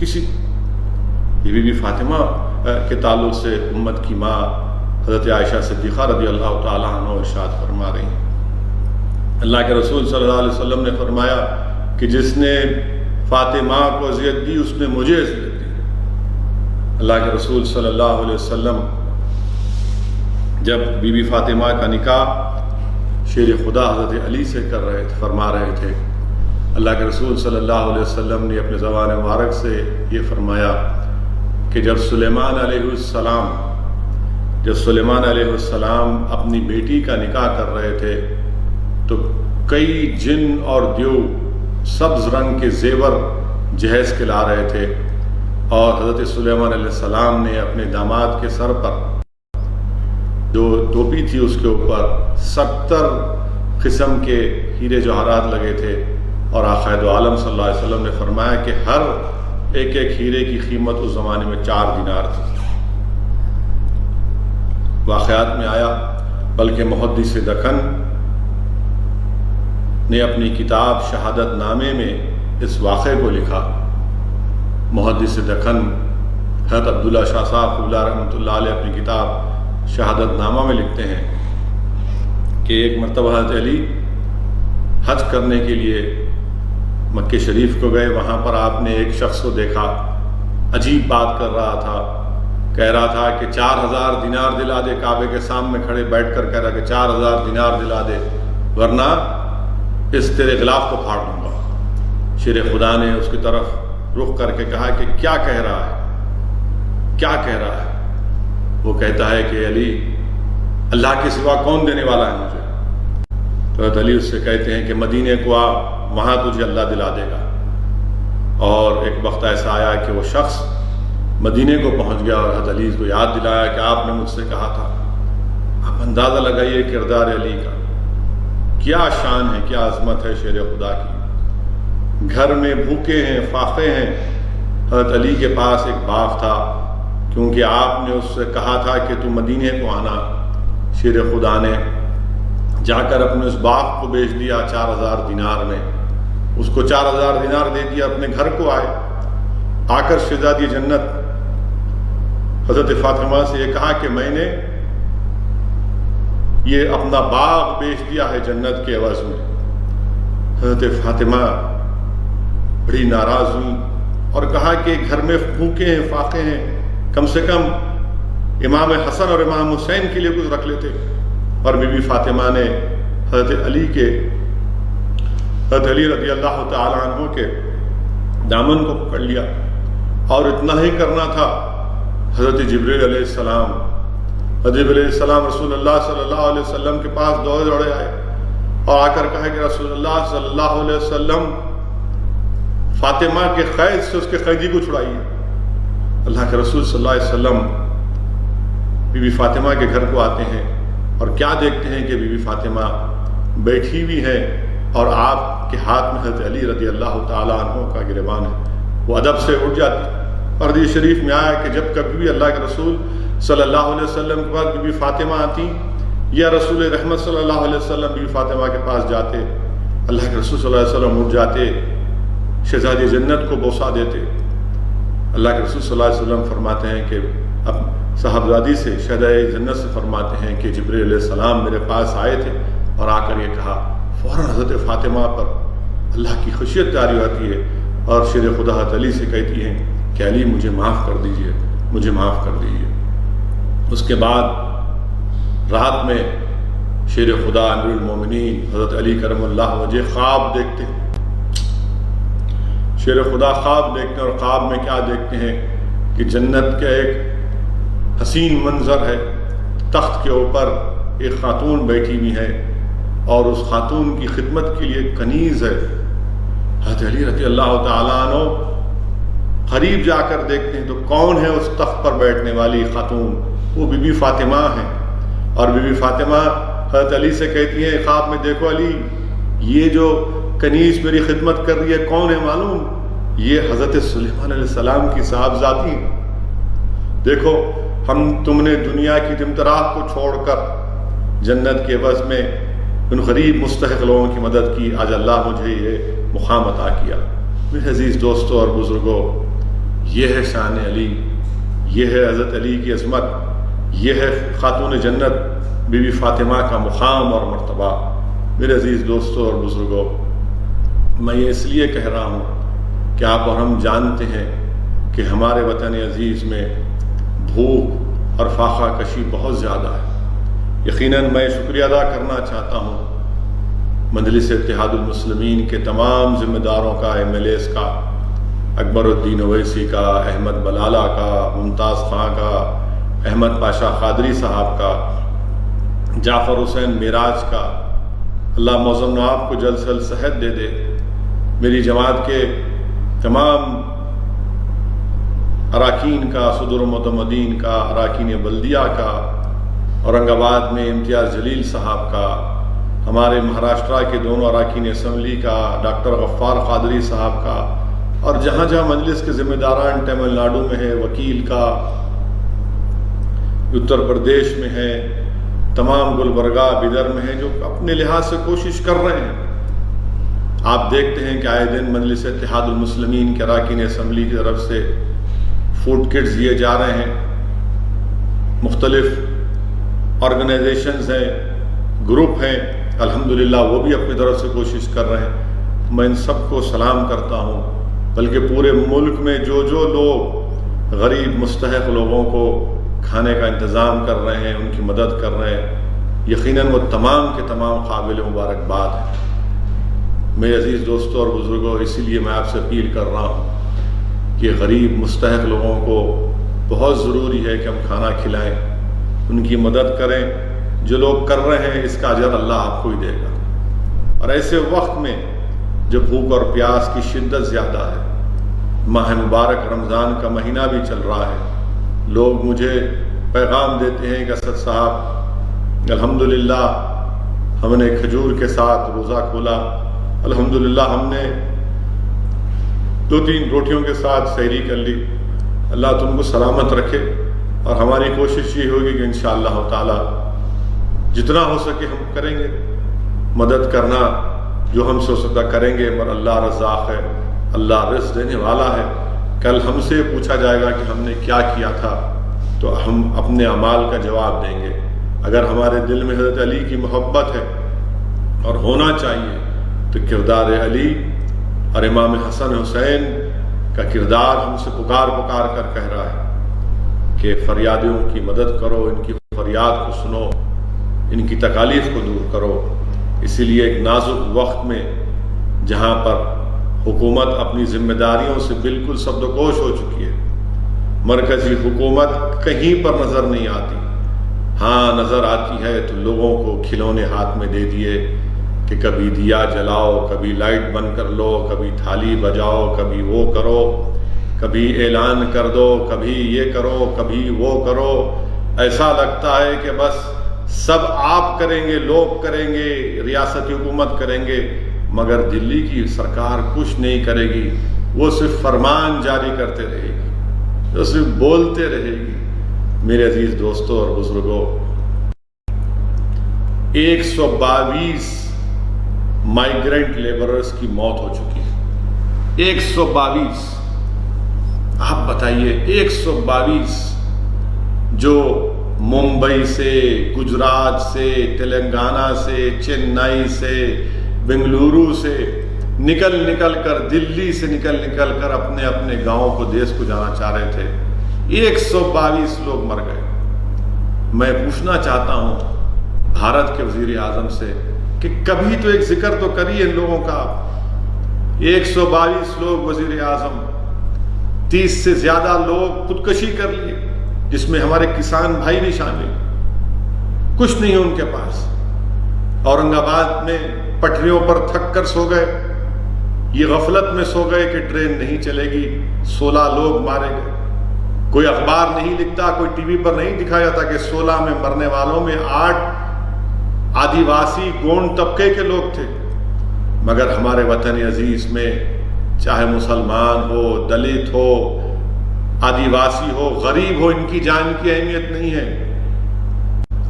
کسی۔ یہ بی بی فاطمہ کے تعلق سے امت کی ماں حضرت عائشہ صدیقہ رضی اللہ تعالیٰ عنہ ارشاد فرما رہی ہیں۔ اللہ کے رسول صلی اللہ علیہ وسلم نے فرمایا کہ جس نے فاطمہ کو اذیت دی اس نے مجھے اذیت دی۔ اللہ کے رسول صلی اللہ علیہ وسلم جب بی بی فاطمہ کا نکاح شیر خدا حضرت علی سے کر رہے تھے، فرما رہے تھے، اللہ کے رسول صلی اللہ علیہ وسلم نے اپنے زبان مبارک سے یہ فرمایا کہ جب سلیمان علیہ السلام اپنی بیٹی کا نکاح کر رہے تھے تو کئی جن اور دیو سبز رنگ کے زیور جہیز کے لا رہے تھے، اور حضرت سلیمان علیہ السلام نے اپنے داماد کے سر پر جو ٹوپی تھی اس کے اوپر 70 قسم کے ہیرے جواہرات لگے تھے، اور آقا دو عالم صلی اللہ علیہ وسلم نے فرمایا کہ ہر ایک ہیرے کی قیمت اس زمانے میں 4 دینار تھی۔ واقعات میں آیا، بلکہ محدث دکن نے اپنی کتاب شہادت نامے میں اس واقعے کو لکھا۔ محدث دکن حضرت عبداللہ شاہ صاحب قبلہ رحمۃ اللہ علیہ اپنی کتاب شہادت نامہ میں لکھتے ہیں کہ ایک مرتبہ حضرت علی حج کرنے کے لیے مکہ شریف کو گئے۔ وہاں پر آپ نے ایک شخص کو دیکھا، عجیب بات کر رہا تھا، کہہ رہا تھا کہ 4000 دینار دلا دے، کعبے کے سامنے کھڑے بیٹھ کر کہہ رہا کہ 4000 دینار دلا دے ورنہ اس تیرے غلاف کو پھاڑ دوں گا۔ شیر خدا نے اس کی طرف رخ کر کے کہا کہ کیا کہہ رہا ہے، کیا کہہ رہا ہے؟ وہ کہتا ہے کہ علی، اللہ کے سوا کون دینے والا ہے مجھے؟ تو حضرت علی اس سے کہتے ہیں کہ مدینے کو آ، وہاں تجھے اللہ دلا دے گا۔ اور ایک وقت ایسا آیا کہ وہ شخص مدینے کو پہنچ گیا اور حضرت علی کو یاد دلایا کہ آپ نے مجھ سے کہا تھا۔ آپ اندازہ لگائیے کردار علی کا، کیا شان ہے، کیا عظمت ہے شیر خدا کی۔ گھر میں بھوکے ہیں، فاقے ہیں۔ حضرت علی کے پاس ایک باغ تھا، کیونکہ آپ نے اس سے کہا تھا کہ تو مدینے کو آنا۔ شیر خدا نے جا کر اپنے اس باغ کو بیچ دیا 4000 دینار میں، اس کو 4000 دینار دے دیا، اپنے گھر کو آئے۔ آ کر شہزادی جنت حضرت فاطمہ سے یہ کہا کہ میں نے یہ اپنا باغ بیچ دیا ہے جنت کے عوض میں۔ حضرت فاطمہ بڑی ناراض ہوئی اور کہا کہ گھر میں بھوکے ہیں، فاقے ہیں، کم سے کم امام حسن اور امام حسین کے لیے کچھ رکھ لیتے۔ اور بی بی فاطمہ نے حضرت علی رضی اللہ تعالی عنہ کے دامن کو پکڑ لیا، اور اتنا ہی کرنا تھا حضرت جبریل علیہ السلام رسول اللہ صلی اللہ علیہ وسلم کے پاس دوڑے آئے اور آ کر کہا کہ رسول اللہ صلی اللہ علیہ وسلم فاطمہ کے قید سے اس کے قیدی کو چھڑائیے۔ اللہ کے رسول صلی اللہ علیہ وسلم بی بی فاطمہ کے گھر کو آتے ہیں اور کیا دیکھتے ہیں کہ بی بی فاطمہ بیٹھی ہوئی ہے اور آپ کے ہاتھ میں حضرت علی رضی اللہ تعالیٰ عنہ کا گریبان ہے۔ وہ ادب سے اٹھ جاتی۔ اور حدیث شریف میں آیا کہ جب کبھی بھی اللہ کے رسول صلی اللہ علیہ وسلم کے پاس بی بی فاطمہ آتی یا رسول رحمت صلی اللہ علیہ وسلم بی بی فاطمہ کے پاس جاتے، اللہ کے رسول صلی اللہ علیہ وسلم اٹھ جاتے، شہزادی جنت کو بوسہ دیتے۔ اللہ کے رسول صلی اللہ علیہ وسلم فرماتے ہیں کہ اب صاحبزادی سے شہدائے جنت سے فرماتے ہیں کہ جبریل علیہ السلام میرے پاس آئے تھے اور آ کر یہ کہا، فوراً حضرت فاطمہ پر اللہ کی خشیت طاری آتی ہے اور شیر خدا حضرت علی سے کہتی ہیں کہ علی مجھے معاف کر دیجئے، مجھے معاف کر دیجئے۔ اس کے بعد رات میں شیر خدا امیر المومنین حضرت علی کرم اللہ وجہ خواب دیکھتے ہیں، شیر خدا خواب دیکھتے ہیں، اور خواب میں کیا دیکھتے ہیں کہ جنت کا ایک حسین منظر ہے، تخت کے اوپر ایک خاتون بیٹھی ہوئی ہے اور اس خاتون کی خدمت کے لیے کنیز ہے۔ حضرت علی رضی اللہ تعالیٰ عنہ قریب جا کر دیکھتے ہیں تو کون ہے اس تخت پر بیٹھنے والی خاتون؟ وہ بی بی فاطمہ ہیں، اور بی بی فاطمہ حضرت علی سے کہتی ہیں خواب میں، دیکھو علی، یہ جو کنیز میری خدمت کر رہی ہے کون ہے معلوم؟ یہ حضرت سلیمان علیہ السلام کی صاحبزادی ہیں۔ دیکھو تم نے دنیا کی تمتراہ کو چھوڑ کر جنت کے عوض میں ان غریب مستحق لوگوں کی مدد کی، آج اللہ مجھے یہ مقام عطا کیا۔ میرے عزیز دوستوں اور بزرگوں، یہ ہے شان علی، یہ ہے حضرت علی کی عظمت، یہ ہے خاتون جنت بی بی فاطمہ کا مقام اور مرتبہ۔ میرے عزیز دوستوں اور بزرگوں، میں یہ اس لیے کہہ رہا ہوں کہ آپ اور ہم جانتے ہیں کہ ہمارے وطن عزیز میں بھوک اور فاقہ کشی بہت زیادہ ہے۔ یقیناً میں شکریہ ادا کرنا چاہتا ہوں مجلس اتحاد المسلمین کے تمام ذمہ داروں کا، ایم ایل ایز کا، اکبر الدین اویسی کا، احمد بلالہ کا، ممتاز خان کا، احمد پاشا قادری صاحب کا، جعفر حسین معراج کا۔ اللہ معظم نواب کو جلد سے جلد صحت دے دے۔ میری جماعت کے تمام اراکین کا، صدر معتمدین کا، اراکین بلدیہ کا، اورنگ آباد میں امتیاز جلیل صاحب کا، ہمارے مہاراشٹرا کے دونوں اراکین اسمبلی کا، ڈاکٹر غفار قادری صاحب کا، اور جہاں جہاں مجلس کے ذمہ داران تمل ناڈو میں ہے، وکیل کا، اتر پردیش میں ہے، تمام گلبرگہ بیدر میں ہے، جو اپنے لحاظ سے کوشش کر رہے ہیں۔ آپ دیکھتے ہیں کہ آئے دن مجلس اتحاد المسلمین کے اراکین اسمبلی کی طرف سے فوڈ کٹس دیے جا رہے ہیں، مختلف آرگنائزیشنز ہیں، گروپ ہیں، الحمدللہ وہ بھی اپنی طرف سے کوشش کر رہے ہیں۔ میں ان سب کو سلام کرتا ہوں، بلکہ پورے ملک میں جو لوگ غریب مستحق لوگوں کو کھانے کا انتظام کر رہے ہیں، ان کی مدد کر رہے ہیں، یقیناً وہ تمام کے تمام قابل مبارکباد ہیں۔ میرے عزیز دوستوں اور بزرگوں، اسی لیے میں آپ سے اپیل کر رہا ہوں کہ غریب مستحق لوگوں کو بہت ضروری ہے کہ ہم کھانا کھلائیں، ان کی مدد کریں۔ جو لوگ کر رہے ہیں اس کا اجر اللہ آپ کو ہی دے گا۔ اور ایسے وقت میں جب بھوک اور پیاس کی شدت زیادہ ہے، ماہ مبارک رمضان کا مہینہ بھی چل رہا ہے، لوگ مجھے پیغام دیتے ہیں کہ اسد صاحب الحمدللہ ہم نے کھجور کے ساتھ روزہ کھولا، الحمدللہ ہم نے 2-3 روٹیوں کے ساتھ سحری کر لی۔ اللہ تم کو سلامت رکھے، اور ہماری کوشش یہ ہوگی کہ انشاءاللہ تعالی جتنا ہو سکے ہم کریں گے، مدد کرنا جو ہم سے ہو سکتا کریں گے، مگر اللہ رزاق ہے، اللہ رزق دینے والا ہے۔ کل ہم سے پوچھا جائے گا کہ ہم نے کیا کیا تھا، تو ہم اپنے اعمال کا جواب دیں گے۔ اگر ہمارے دل میں حضرت علی کی محبت ہے، اور ہونا چاہیے، تو کردار علی اور امام حسن حسین کا کردار ہم سے پکار پکار کر کہہ رہا ہے کہ فریادیوں کی مدد کرو، ان کی فریاد کو سنو، ان کی تکالیف کو دور کرو۔ اسی لیے ایک نازک وقت میں جہاں پر حکومت اپنی ذمہ داریوں سے بالکل سبکدوش ہو چکی ہے، مرکزی حکومت کہیں پر نظر نہیں آتی، ہاں نظر آتی ہے تو لوگوں کو کھلونے ہاتھ میں دے دیے کہ کبھی دیا جلاؤ، کبھی لائٹ بند کر لو، کبھی تھالی بجاؤ، کبھی وہ کرو، کبھی اعلان کر دو، کبھی یہ کرو، کبھی وہ کرو۔ ایسا لگتا ہے کہ بس سب آپ کریں گے، لوگ کریں گے، ریاستی حکومت کریں گے، مگر دلی کی سرکار کچھ نہیں کرے گی، وہ صرف فرمان جاری کرتے رہے گی، وہ صرف بولتے رہے گی۔ میرے عزیز دوستوں اور بزرگوں، 122 مائیگرنٹ لیبررز کی موت ہو چکی ہے، 122۔ آپ بتائیے 122 جو ممبئی سے، گجرات سے، تلنگانہ سے، چنئی سے، بنگلورو سے نکل کر، دلی سے نکل کر اپنے اپنے گاؤں کو، دیس کو جانا چاہ رہے تھے، 122 لوگ مر گئے۔ میں پوچھنا چاہتا ہوں بھارت کے وزیر اعظم سے کہ کبھی تو ایک ذکر تو کریے ان لوگوں کا۔ 122 لوگ وزیر اعظم، 30 سے زیادہ لوگ خودکشی کر لیے، جس میں ہمارے کسان بھائی بھی شامل، کچھ نہیں ہے ان کے پاس۔ اورنگ آباد میں پٹریوں پر تھک کر سو گئے، یہ غفلت میں سو گئے کہ ٹرین نہیں چلے گی، 16 لوگ مارے گئے۔ کوئی اخبار نہیں لکھتا، کوئی ٹی وی پر نہیں دکھایا جاتا کہ 16 میں مرنے والوں میں 8 آدیواسی گونڈ طبقے کے لوگ تھے۔ مگر ہمارے وطن عزیز میں چاہے مسلمان ہو، دلت ہو، آدیواسی ہو، غریب ہو، ان کی جان کی اہمیت نہیں ہے۔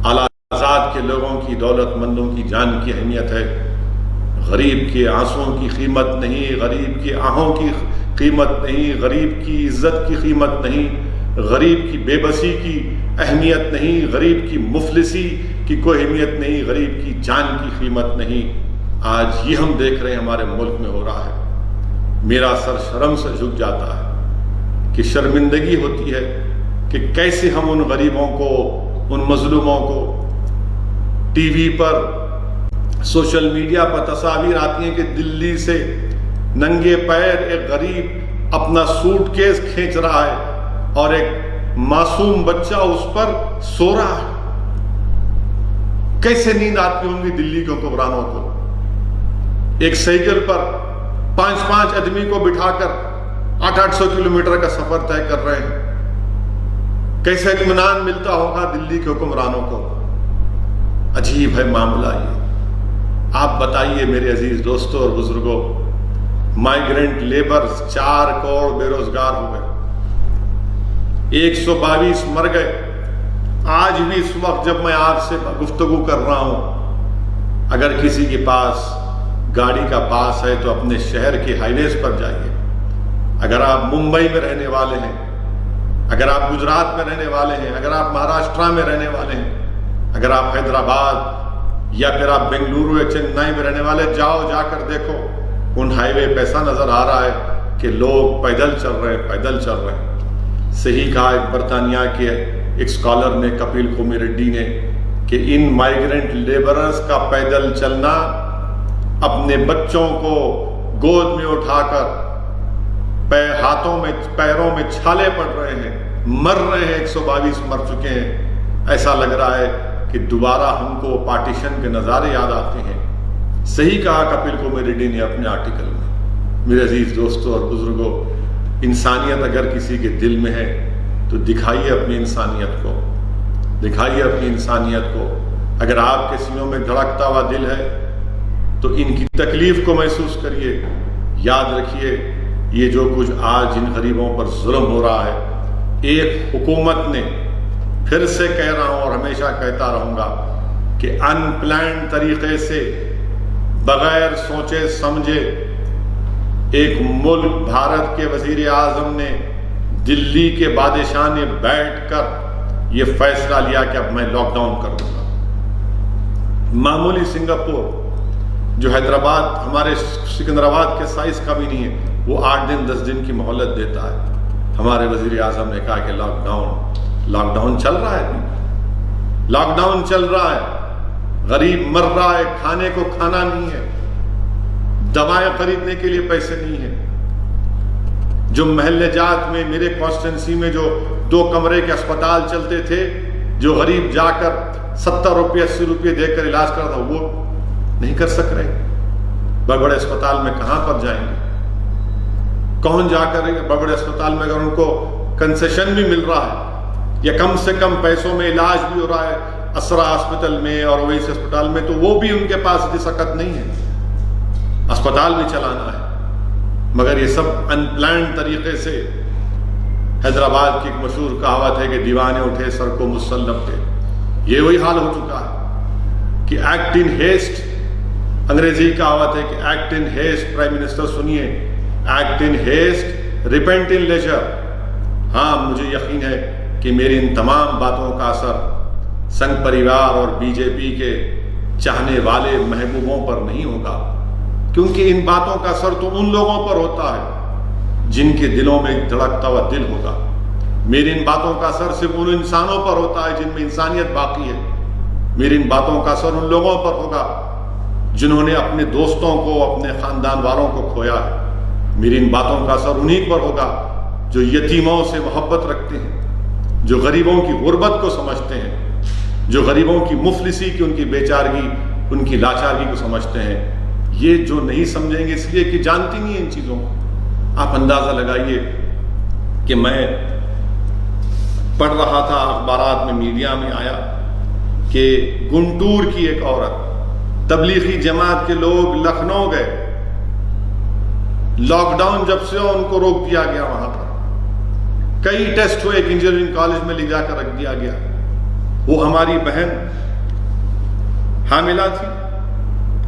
اعلیٰ آزاد کے لوگوں کی، دولت مندوں کی جان کی اہمیت ہے۔ غریب کے آنسوؤں کی قیمت نہیں، غریب کی آہوں کی قیمت نہیں، غریب کی عزت کی قیمت نہیں، غریب کی بے بسی کی اہمیت نہیں، غریب کی مفلسی کی کوئی اہمیت نہیں، غریب کی جان کی قیمت نہیں۔ آج یہ ہم دیکھ رہے ہیں ہمارے ملک میں ہو رہا ہے۔ میرا سر شرم سے جھک جاتا ہے کہ شرمندگی ہوتی ہے کہ کیسے ہم ان غریبوں کو، ان مظلوموں کو ٹی وی پر، سوشل میڈیا پر تصاویر آتی ہیں کہ دلی سے ننگے پیر ایک غریب اپنا سوٹ کیس کھینچ رہا ہے اور ایک معصوم بچہ اس پر سو رہا ہے۔ کیسے نیند آتی ہوں گی دلی کے حکمرانوں کو؟ ایک سائیکل پر 5 آدمی کو بٹھا کر 800 کلومیٹر کا سفر طے کر رہے ہیں۔ کیسے اطمینان ملتا ہوگا دلی کے حکمرانوں کو؟ عجیب ہے معاملہ یہ۔ آپ بتائیے میرے عزیز دوستوں اور بزرگوں، مائیگرنٹ لیبرز 4 کروڑ بے روزگار ہو گئے، 122 مر گئے۔ آج بھی اس وقت جب میں آپ سے گفتگو کر رہا ہوں، اگر کسی کے پاس گاڑی کا پاس ہے تو اپنے شہر کے ہائی ویز پر جائیے۔ اگر آپ ممبئی میں رہنے والے ہیں، اگر آپ گجرات میں رہنے والے ہیں، اگر آپ مہاراشٹرا میں رہنے والے ہیں، اگر آپ حیدرآباد یا پھر آپ بنگلورو یا چنئی میں رہنے والے، جا کر دیکھو ان ہائی وے پہ ایسا نظر آ رہا ہے کہ لوگ پیدل چل رہے ہیں۔ صحیح کہا ایک برطانیہ کے ایک اسکالر نے، کپیل کومی ریڈی نے، کہ ان مائیگرنٹ لیبرز کا پیدل چلنا، اپنے بچوں کو گود میں اٹھا کر ہاتھوں میں، پیروں میں چھالے پڑ رہے ہیں، مر رہے ہیں، 122 مر چکے ہیں۔ ایسا لگ رہا ہے کہ دوبارہ ہم کو پارٹیشن کے نظارے یاد آتے ہیں۔ صحیح کہا کپیل کومی ریڈی نے اپنے آرٹیکل میں۔ میرے عزیز دوستوں اور بزرگوں، انسانیت اگر کسی کے دل میں ہے تو دکھائیے اپنی انسانیت کو، دکھائیے اپنی انسانیت کو۔ اگر آپ کے سینوں میں دھڑکتا ہوا دل ہے تو ان کی تکلیف کو محسوس کریے۔ یاد رکھیے، یہ جو کچھ آج ان غریبوں پر ظلم ہو رہا ہے، ایک حکومت نے، پھر سے کہہ رہا ہوں اور ہمیشہ کہتا رہوں گا کہ ان پلانڈ طریقے سے، بغیر سوچے سمجھے، ایک ملک بھارت کے وزیر اعظم نے، دلی کے بادشاہ نے بیٹھ کر یہ فیصلہ لیا کہ اب میں لاک ڈاؤن کر دوں گا۔ معمولی سنگاپور جو حیدرآباد، ہمارے سکندرآباد کے سائز کا بھی نہیں ہے، وہ 8 دن 10 دن کی مہلت دیتا ہے۔ ہمارے وزیر اعظم نے کہا کہ لاک ڈاؤن چل رہا ہے، لاک ڈاؤن چل رہا ہے، غریب مر رہا ہے، کھانے کو کھانا نہیں ہے، دوائیں خریدنے کے لیے پیسے نہیں ہیں۔ جو محلے جات میں، میرے کانسٹیٹنسی میں جو 2 کمرے کے اسپتال چلتے تھے، جو غریب جا کر 70 روپے 80 روپے دے کر علاج کرتا تھا، وہ نہیں کر سک رہے۔ بڑے بڑے اسپتال میں کہاں پر جائیں گے؟ کون جا کر بڑے بڑے اسپتال میں اگر ان کو کنسیشن بھی مل رہا ہے یا کم سے کم پیسوں میں علاج بھی ہو رہا ہے اسرا ہاسپٹل میں اور اویسی اسپتال میں، تو وہ بھی ان کے پاس اتنی سخت نہیں ہے، اسپتال بھی چلانا ہے۔ مگر یہ سب ان پلانڈ طریقے سے۔ حیدرآباد کی ایک مشہور کہاوت ہے کہ دیوانے اٹھے سر کو مسلم تھے، یہ وہی حال ہو چکا ہے کہ ایکٹ ان ہیسٹ، انگریزی کہاوت ہے کہ act in haste, prime minister سنیے، act in haste repent in leisure. ہاں مجھے یقین ہے کہ میری ان تمام باتوں کا اثر سنگھ پریوار اور بی جے پی کے چاہنے والے محبوبوں پر نہیں ہوگا، کیونکہ ان باتوں کا اثر تو ان لوگوں پر ہوتا ہے جن کے دلوں میں ایک دھڑکتا ہوا دل ہوگا۔ میری ان باتوں کا اثر صرف ان انسانوں پر ہوتا ہے جن میں انسانیت باقی ہے۔ میری ان باتوں کا اثر ان لوگوں پر ہوگا جنہوں نے اپنے دوستوں کو، اپنے خاندان والوں کو کھویا ہے۔ میری ان باتوں کا اثر انہی پر ہوگا جو یتیموں سے محبت رکھتے ہیں، جو غریبوں کی غربت کو سمجھتے ہیں، جو غریبوں کی مفلسی کی، ان کی بیچارگی، ان کی لاچارگی کو سمجھتے ہیں۔ یہ جو نہیں سمجھیں گے اس لیے کہ جانتی نہیں ہیں ان چیزوں کو۔ آپ اندازہ لگائیے کہ میں پڑھ رہا تھا اخبارات میں، میڈیا میں آیا کہ گنٹور کی ایک عورت، تبلیغی جماعت کے لوگ لکھنؤ گئے، لاک ڈاؤن جب سے ان کو روک دیا گیا، وہاں پر کئی ٹیسٹ ہوئے، ایک انجینئرنگ کالج میں لے جا کر رکھ دیا گیا۔ وہ ہماری بہن حاملہ تھی،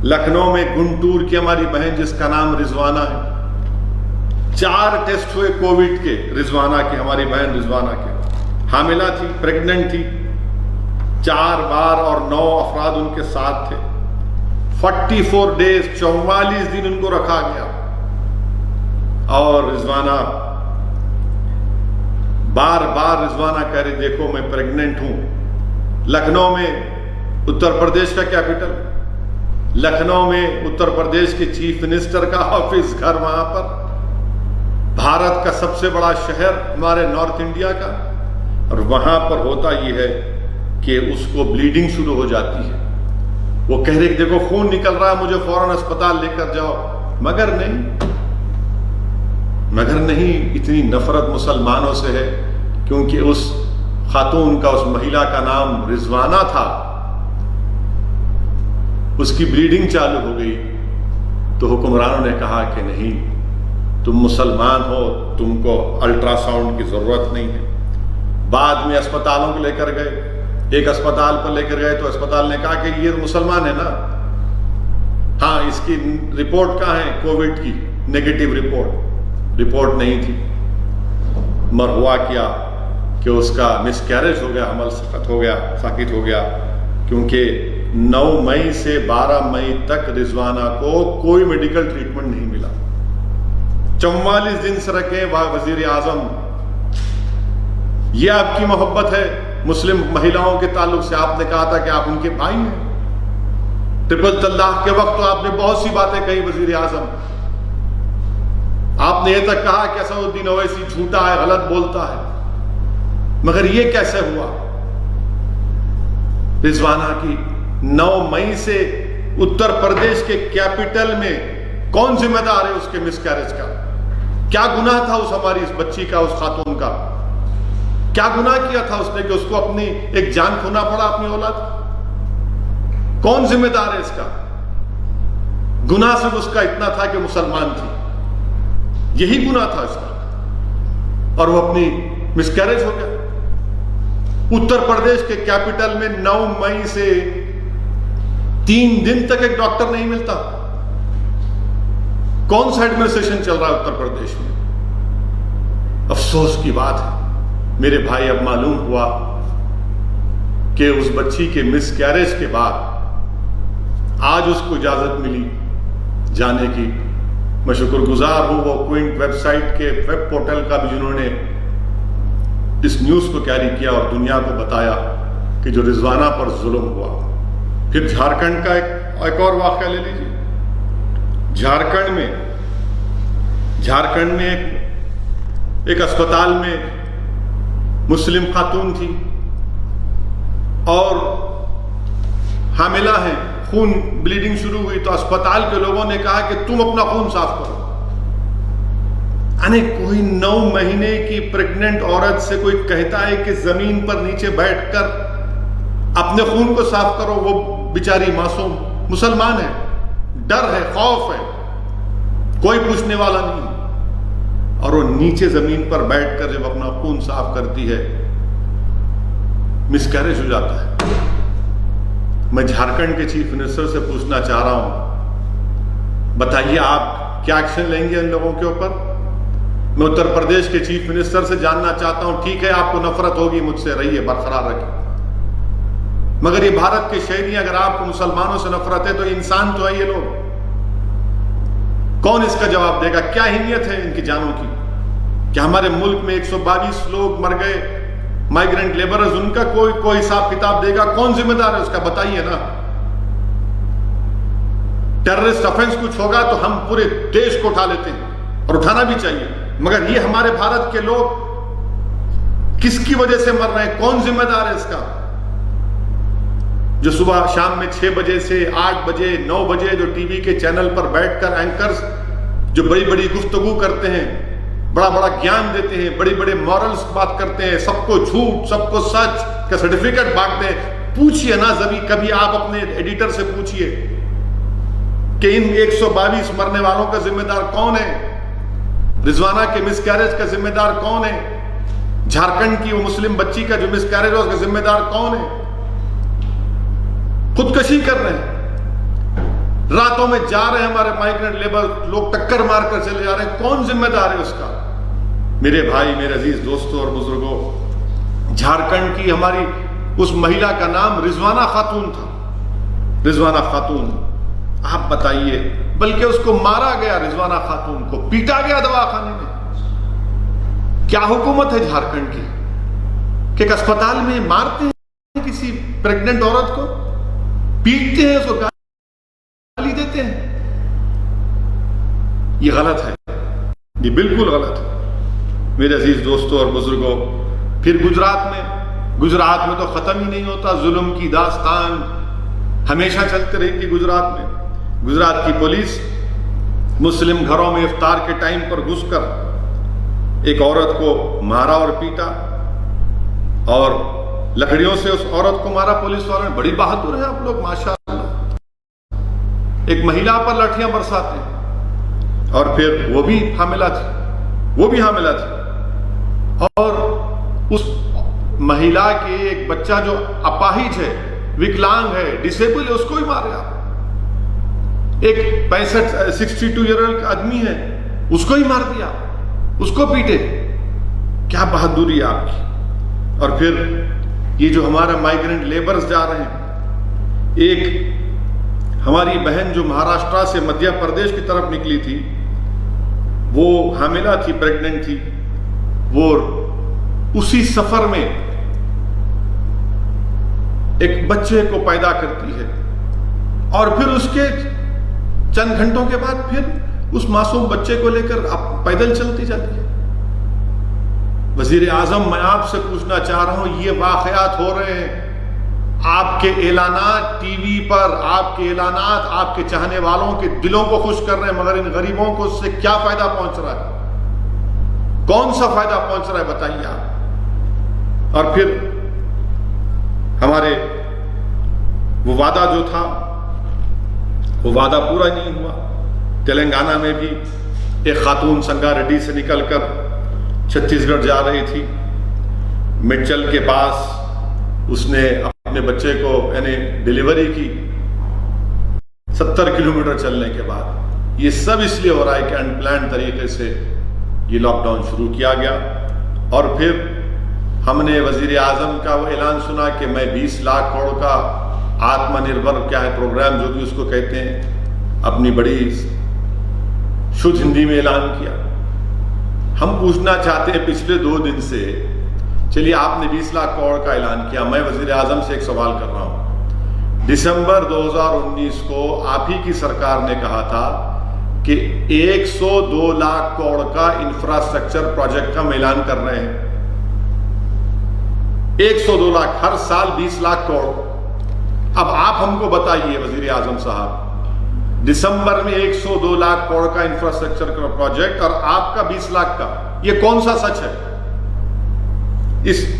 لکھنؤ میں گنٹور کی ہماری بہن جس کا نام رضوانہ ہے، 4 ٹیسٹ ہوئے کووڈ کے، رضوانہ کے، ہماری بہن رضوانہ کے، حاملہ تھی، پریگننٹ تھی 4 بار، اور 9 افراد ان کے ساتھ تھے۔ 44 ڈیز، 44 دن ان کو رکھا گیا، اور رضوانہ بار بار رضوانہ کہہ رہی دیکھو میں پریگننٹ ہوں۔ لکھنؤ میں، اتر پردیش کا کیپٹل، لکھنؤ میں اتر پردیش کے چیف منسٹر کا آفس، گھر وہاں پر، بھارت کا سب سے بڑا شہر ہمارے نارتھ انڈیا کا، اور وہاں پر ہوتا یہ ہے کہ اس کو بلیڈنگ شروع ہو جاتی ہے۔ وہ کہہ رہے کہ دیکھو خون نکل رہا ہے، مجھے فوراً اسپتال لے کر جاؤ، مگر نہیں، اتنی نفرت مسلمانوں سے ہے، کیونکہ اس خاتون کا، اس مہیلا کا نام رضوانہ تھا، اس کی بلیڈنگ چالو ہو گئی، تو حکمرانوں نے کہا کہ نہیں، تم مسلمان ہو، تم کو الٹرا ساؤنڈ کی ضرورت نہیں ہے۔ بعد میں اسپتالوں کو لے کر گئے، ایک اسپتال پر لے کر گئے تو اسپتال نے کہا کہ یہ مسلمان ہے نا، ہاں اس کی رپورٹ کہاں ہے، کووڈ کی نیگیٹو رپورٹ نہیں تھی۔ مر ہوا کیا کہ اس کا مس کیریج ہو گیا، حمل ساقط ہو گیا، کیونکہ 9 مئی سے 12 مئی تک رضوانہ کو کوئی میڈیکل ٹریٹمنٹ نہیں ملا۔ 44 دن سے رکھے وزیر اعظم۔ یہ آپ کی محبت ہے مسلم مہیلاؤں کے تعلق سے؟ آپ نے کہا تھا کہ آپ ان کے بھائی ہیں۔ ٹرپل طلاق کے وقت تو آپ نے بہت سی باتیں کہی وزیر اعظم، آپ نے یہ تک کہا کہ اسد الدین اویسی جھوٹا ہے، غلط بولتا ہے، مگر یہ کیسے ہوا؟ رضوانہ کی 9 مئی سے اتر پردیش کے کیپٹل میں کون ذمہ دار ہے اس کے مس کیریج کا؟ کیا گناہ تھا اس ہماری اس بچی کا، اس خاتون کا؟ کیا گناہ کیا تھا اس نے کہ اس کو اپنی ایک جان کھونا پڑا، اپنی اولاد؟ کون ذمہ دار ہے اس کا؟ گناہ صرف اس کا اتنا تھا کہ مسلمان تھی، یہی گناہ تھا اس کا، اور وہ اپنی مس کیریج ہو گیا۔ اتر پردیش کے کیپٹل میں 9 مئی سے 3 دن تک ایک ڈاکٹر نہیں ملتا۔ کون سا ایڈمنسٹریشن چل رہا ہے اتر پردیش میں؟ افسوس کی بات ہے میرے بھائی، اب معلوم ہوا کہ اس بچی کے مس کیریج کے بعد آج اس کو اجازت ملی جانے کی۔ میں شکر گزار ہوں وہ کوئنٹ ویب سائٹ کے ویب پورٹل کا بھی، جنہوں نے اس نیوز کو کیری کیا اور دنیا کو بتایا کہ جو رضوانہ پر ظلم ہوا۔ پھر جھارکھنڈ کا ایک اور واقعہ لے لیجیے۔ جھارکھنڈ میں ایک اسپتال میں مسلم خاتون تھی اور حاملہ ہے، خون بلیڈنگ شروع ہوئی تو اسپتال کے لوگوں نے کہا کہ تم اپنا خون صاف کرو۔ یعنی کوئی 9 مہینے کی پریگننٹ عورت سے کوئی کہتا ہے کہ زمین پر نیچے بیٹھ کر اپنے خون کو صاف کرو، وہ بیچاری معصوم مسلمان ہے، ڈر ہے، خوف ہے، کوئی پوچھنے والا نہیں، اور وہ نیچے زمین پر بیٹھ کر جب اپنا خون صاف کرتی ہے مس کیریج ہو جاتا ہے۔ میں جھارکھنڈ کے چیف منسٹر سے پوچھنا چاہ رہا ہوں، بتائیے آپ کیا ایکشن لیں گے ان لوگوں کے اوپر؟ میں اتر پردیش کے چیف منسٹر سے جاننا چاہتا ہوں، ٹھیک ہے آپ کو نفرت ہوگی مجھ سے، رہیے برقرار رکھیں، مگر یہ بھارت کے شہری، اگر آپ کو مسلمانوں سے نفرت ہے تو انسان تو ہے یہ لوگ، کون اس کا جواب دے گا؟ کیا اہمیت ہے ان کی جانوں کی کہ ہمارے ملک میں 122 لوگ مر گئے مائیگرنٹ لیبرز، ان کا کوئی حساب کتاب دے گا؟ کون ذمہ دار ہے اس کا؟ بتائیے نا۔ ٹیررسٹ افینس کچھ ہوگا تو ہم پورے دیش کو اٹھا لیتے ہیں، اور اٹھانا بھی چاہیے، مگر یہ ہمارے بھارت کے لوگ کس کی وجہ سے مر رہے ہیں؟ کون ذمہ دار ہے اس کا؟ جو صبح شام میں 6 بجے سے 8 بجے 9 بجے جو ٹی وی کے چینل پر بیٹھ کر اینکرز جو بڑی بڑی گفتگو کرتے ہیں، بڑا بڑا گیان دیتے ہیں، بڑی بڑے مورلز بات کرتے ہیں، سب کو جھوٹ سب کو سچ کا سرٹیفکیٹ بانٹتے ہیں، پوچھئے نا کبھی آپ اپنے ایڈیٹر سے پوچھئے کہ ان 122 مرنے والوں کا ذمہ دار کون ہے؟ رضوانہ کے مس کیریج کا ذمہ دار کون ہے؟ جھارکھنڈ کی وہ مسلم بچی کا جو مس کیریج ہے اس کا ذمہ دار کون ہے؟ خودکشی کر رہے ہیں، راتوں میں جا رہے ہیں ہمارے مائیگرنٹ لیبر لوگ، ٹکر مار کر چلے جا رہے ہیں، کون ذمہ دار ہے اس کا؟ میرے بھائی، میرے عزیز دوستوں اور بزرگوں، جھارکھنڈ کی ہماری اس مہیلا کا نام رضوانہ خاتون تھا، رضوانہ خاتون، آپ بتائیے، بلکہ اس کو مارا گیا، رضوانہ خاتون کو پیٹا گیا دواخانے میں۔ کیا حکومت ہے جھارکھنڈ کی کہ ایک اسپتال میں مارتے ہیں کسی پریگننٹ عورت کو، پیٹتے ہیں، اس کو گالی دیتے ہیں؟ یہ غلط ہے، یہ بالکل غلط ہے میرے عزیز دوستوں اور بزرگوں۔ پھر گجرات میں تو ختم ہی نہیں ہوتا، ظلم کی داستان ہمیشہ چلتے رہی تھی گجرات میں۔ گجرات کی پولیس مسلم گھروں میں افطار کے ٹائم پر گھس کر ایک عورت کو مارا اور پیٹا، اور لکڑیوں سے اس عورت کو مارا پولیس والوں نے۔ بڑی بہادر ہیں آپ لوگ ماشاءاللہ، ایک مہیلا پر لاٹھیاں برساتے ہیں، اور پھر وہ بھی حاملہ تھی، اور اس مہیلا کے ایک بچہ جو اپاہج ہے، وکلانگ ہے، ڈسیبل ہے، اس کو ہی مارے آپ۔ ایک 62 ایئر اولڈ آدمی ہے، اس کو ہی مار دیا، اس کو پیٹے۔ کیا بہادری آپ کی! اور پھر یہ جو ہمارا مائیگرنٹ لیبرز جا رہے ہیں، ایک ہماری بہن جو مہاراشٹرا سے مدھیہ پردیش کی طرف نکلی تھی، وہ حاملہ تھی، پریگننٹ تھی، وہ اسی سفر میں ایک بچے کو پیدا کرتی ہے، اور پھر اس کے چند گھنٹوں کے بعد پھر اس معصوم بچے کو لے کر پیدل چلتی جاتی ہے۔ وزیر اعظم، میں آپ سے پوچھنا چاہ رہا ہوں، یہ واقعات ہو رہے ہیں، آپ کے اعلانات ٹی وی پر، آپ کے اعلانات آپ کے چاہنے والوں کے دلوں کو خوش کر رہے ہیں، مگر ان غریبوں کو اس سے کیا فائدہ پہنچ رہا ہے؟ کون سا فائدہ پہنچ رہا ہے بتائیے آپ؟ اور پھر ہمارے وہ وعدہ جو تھا، وہ وعدہ پورا نہیں ہوا۔ تلنگانہ میں بھی ایک خاتون سنگا ریڈی سے نکل کر چھتیس گڑھ جا رہی تھی، مڈچل کے پاس اس نے اپنے بچے کو یعنی ڈیلیوری کی 70 کلومیٹر چلنے کے بعد۔ یہ سب اس لیے ہو رہا ہے کہ انپلانڈ طریقے سے یہ لاک ڈاؤن شروع کیا گیا، اور پھر ہم نے وزیر اعظم کا وہ اعلان سنا کہ میں 20 لاکھ کروڑ کا آتم نربھر کیا ہے پروگرام جو بھی اس کو کہتے ہیں، اپنی بڑی شدھ ہندی میں اعلان کیا۔ ہم پوچھنا چاہتے ہیں پچھلے 2 دن سے، چلیے آپ نے 20 لاکھ کروڑ کا اعلان کیا، میں وزیر اعظم سے ایک سوال کر رہا ہوں، دسمبر 2019 کو آپ ہی کی سرکار نے کہا تھا کہ 102 لاکھ کروڑ کا انفراسٹرکچر پروجیکٹ کا ہم اعلان کر رہے ہیں، 102 لاکھ، ہر سال 20 لاکھ کروڑ۔ اب آپ ہم کو بتائیے وزیر اعظم صاحب، دسمبر میں 102 لاکھ کروڑ کا انفراسٹرکچر کا پروجیکٹ اور آپ کا 20 لاکھ کا، یہ کون سا سچ ہے؟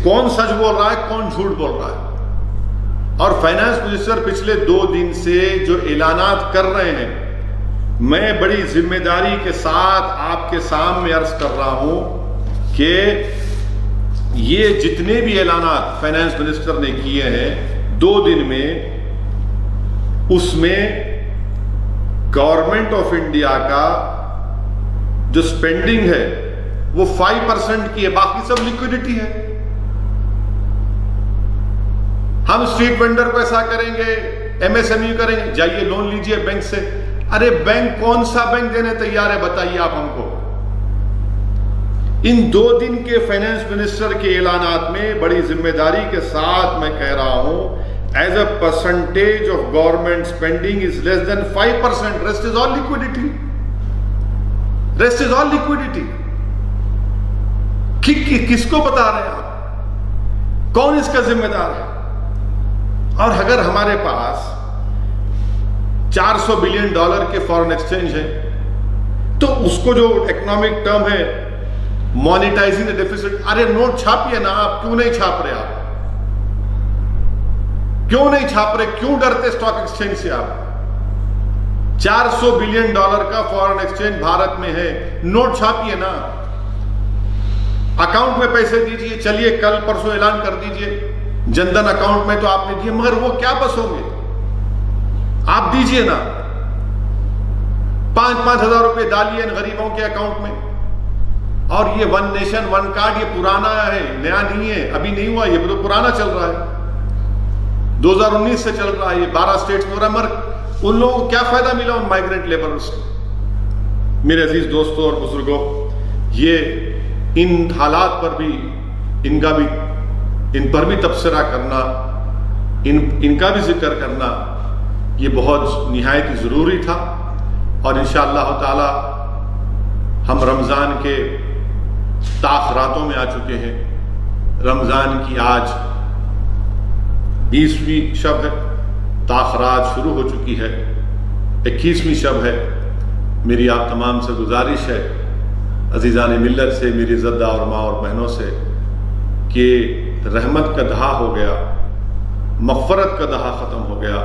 کون سچ بول رہا ہے، کون جھوٹ بول رہا ہے؟ اور فائنانس منسٹر پچھلے 2 دن سے جو اعلانات کر رہے ہیں، میں بڑی ذمہ داری کے ساتھ آپ کے سامنے عرض کر رہا ہوں کہ یہ جتنے بھی اعلانات فائنانس منسٹر نے کیے ہیں 2 دن میں، اس میں گورنمنٹ آف انڈیا کا جو سپینڈنگ ہے وہ 5% کی ہے، باقی سب لیکوڈیٹی ہے. ہم اسٹریٹ وینڈر کو ایسا کریں گے، ایم ایس ایم ای کریں گے، جائیے لون لیجئے بینک سے. ارے بینک کون سا بینک دینے تیار ہے بتائیے آپ ہم کو. ان 2 دن کے فائنانس منسٹر کے اعلانات میں بڑی ذمہ داری کے ساتھ میں کہہ رہا ہوں، as a percentage of government spending is less than 5%. Rest is all liquidity. Rest is all liquidity. کس کو بتا رہے ہیں آپ؟ کون اس کا ذمہ دار ہے؟ اور اگر ہمارے پاس $400 بلین کے فارن ایکسچینج ہے تو اس کو جو اکنامک ٹرم ہے مانیٹائزنگ دا ڈیفیسٹ، ارے نوٹ چھاپیے نا آپ. کیوں نہیں چھاپ رہے آپ؟ کیوں نہیں چھاپ رہے؟ کیوں ڈرتے اسٹاک ایکسچینج سے آپ؟ $400 بلین کا فارن ایکسچینج بھارت میں ہے، نوٹ چھاپیے نا، اکاؤنٹ میں پیسے دیجئے. چلیے کل پرسوں اعلان کر دیجئے جن دھن اکاؤنٹ میں تو آپ نے دیے، مگر وہ کیا بس ہوں گے؟ آپ دیجئے نا، 5-5 ہزار روپے ڈالیے ان غریبوں کے اکاؤنٹ میں. اور یہ 1 نیشن 1 کارڈ یہ پرانا ہے، نیا نہیں ہے، ابھی نہیں ہوا، یہ تو پرانا چل رہا ہے، 2019 سے چل رہا ہے. یہ 12 اسٹیٹس میں ہو رہا ہے. مگر ان لوگوں کو کیا فائدہ ملا ان مائیگرینٹ لیبرز کو؟ میرے عزیز دوستوں اور بزرگوں، یہ ان حالات پر بھی ان پر بھی تبصرہ کرنا، ان کا بھی ذکر کرنا یہ بہت نہایت ہی ضروری تھا. اور انشاءاللہ تعالی ہم رمضان کے تاخراتوں میں آ چکے ہیں. رمضان کی آج 20ویں شب ہے، تاخرات شروع ہو چکی ہے، 21ویں شب ہے. میری آپ تمام سے گزارش ہے، عزیزان ملت سے، میری زدہ اور ماں اور بہنوں سے، کہ رحمت کا دہا ہو گیا، مغفرت کا دہا ختم ہو گیا،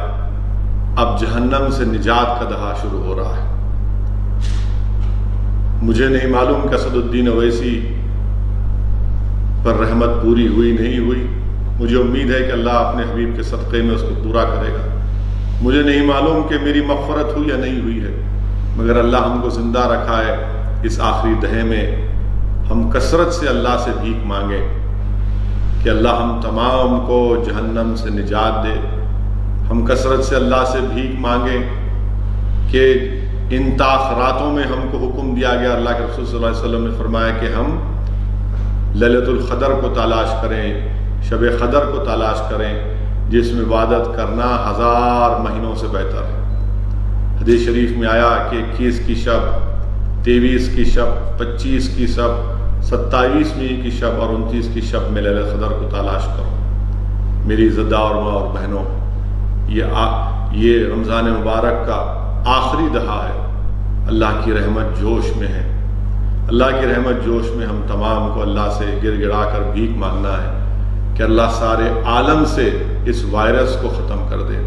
اب جہنم سے نجات کا دہا شروع ہو رہا ہے. مجھے نہیں معلوم کہ اسد الدین اویسی پر رحمت پوری ہوئی نہیں ہوئی. مجھے امید ہے کہ اللہ اپنے حبیب کے صدقے میں اس کو پورا کرے گا. مجھے نہیں معلوم کہ میری مغفرت ہوئی یا نہیں ہوئی ہے، مگر اللہ ہم کو زندہ رکھا ہے. اس آخری دہے میں ہم کثرت سے اللہ سے بھیک مانگیں کہ اللہ ہم تمام کو جہنم سے نجات دے. ہم کثرت سے اللہ سے بھیک مانگیں کہ ان تاخراتوں میں ہم کو حکم دیا گیا، اللہ کے رسول صلی اللہ علیہ وسلم نے فرمایا کہ ہم لیلۃ القدر کو تلاش کریں، شب قدر کو تلاش کریں، جس میں عبادت کرنا 1000 مہینوں سے بہتر ہے. حدیث شریف میں آیا کہ 21 کی شب، 23 کی شب، 25 کی شب، 27ویں کی شب اور 29 کی شب میں لیلۃ القدر کو تلاش کرو. میری زدہ اور ماں اور بہنوں، یہ رمضان مبارک کا آخری دہا ہے. اللہ کی رحمت جوش میں ہے. اللہ کی رحمت جوش میں ہم تمام کو اللہ سے گر گڑا کر بھیک مانگنا ہے کہ اللہ سارے عالم سے اس وائرس کو ختم کر دے.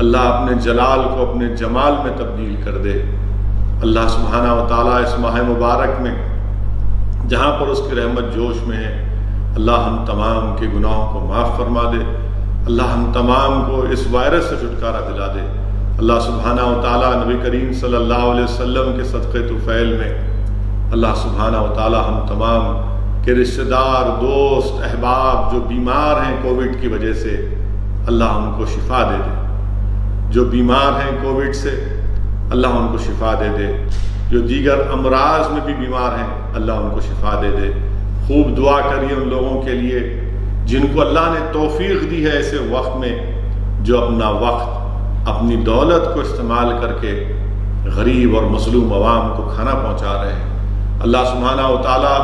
اللہ اپنے جلال کو اپنے جمال میں تبدیل کر دے. اللہ سبحانہ و تعالیٰ اس ماہ مبارک میں جہاں پر اس کی رحمت جوش میں ہے، اللہ ہم تمام کے گناہوں کو معاف فرما دے. اللہ ہم تمام کو اس وائرس سے چھٹکارا دلا دے. اللہ سبحانہ و تعالیٰ نبی کریم صلی اللہ علیہ وسلم کے صدقے طفیل میں اللہ سبحانہ و تعالیٰ ہم تمام کے رشتہ دار، دوست، احباب جو بیمار ہیں کووڈ کی وجہ سے، اللہ ان کو شفا دے دے. جو بیمار ہیں کووڈ سے، اللہ ان کو شفا دے دے. جو دیگر امراض میں بھی بیمار ہیں، اللہ ان کو شفا دے دے. خوب دعا کریے ان لوگوں کے لیے جن کو اللہ نے توفیق دی ہے ایسے وقت میں، جو اپنا وقت، اپنی دولت کو استعمال کر کے غریب اور مظلوم عوام کو کھانا پہنچا رہے ہیں. اللہ سبحانہ و تعالیٰ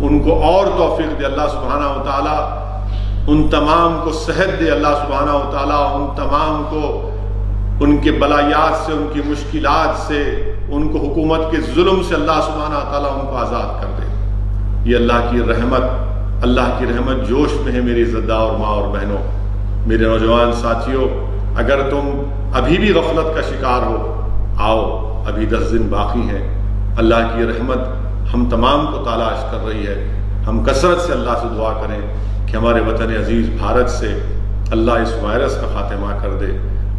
ان کو اور توفیق دے. اللہ سبحانہ و تعالیٰ ان تمام کو صحت دے. اللہ سبحانہ و تعالیٰ ان تمام کو ان کے بلایات سے، ان کی مشکلات سے، ان کو حکومت کے ظلم سے اللہ سبحانہ و تعالیٰ ان کو آزاد کر دے. یہ اللہ کی رحمت، اللہ کی رحمت جوش میں ہے. میری زدہ اور ماں اور بہنوں، میرے نوجوان ساتھیوں، اگر تم ابھی بھی غفلت کا شکار ہو، آؤ، ابھی 10 دن باقی ہیں. اللہ کی رحمت ہم تمام کو تلاش کر رہی ہے. ہم کثرت سے اللہ سے دعا کریں کہ ہمارے وطن عزیز بھارت سے اللہ اس وائرس کا خاتمہ کر دے.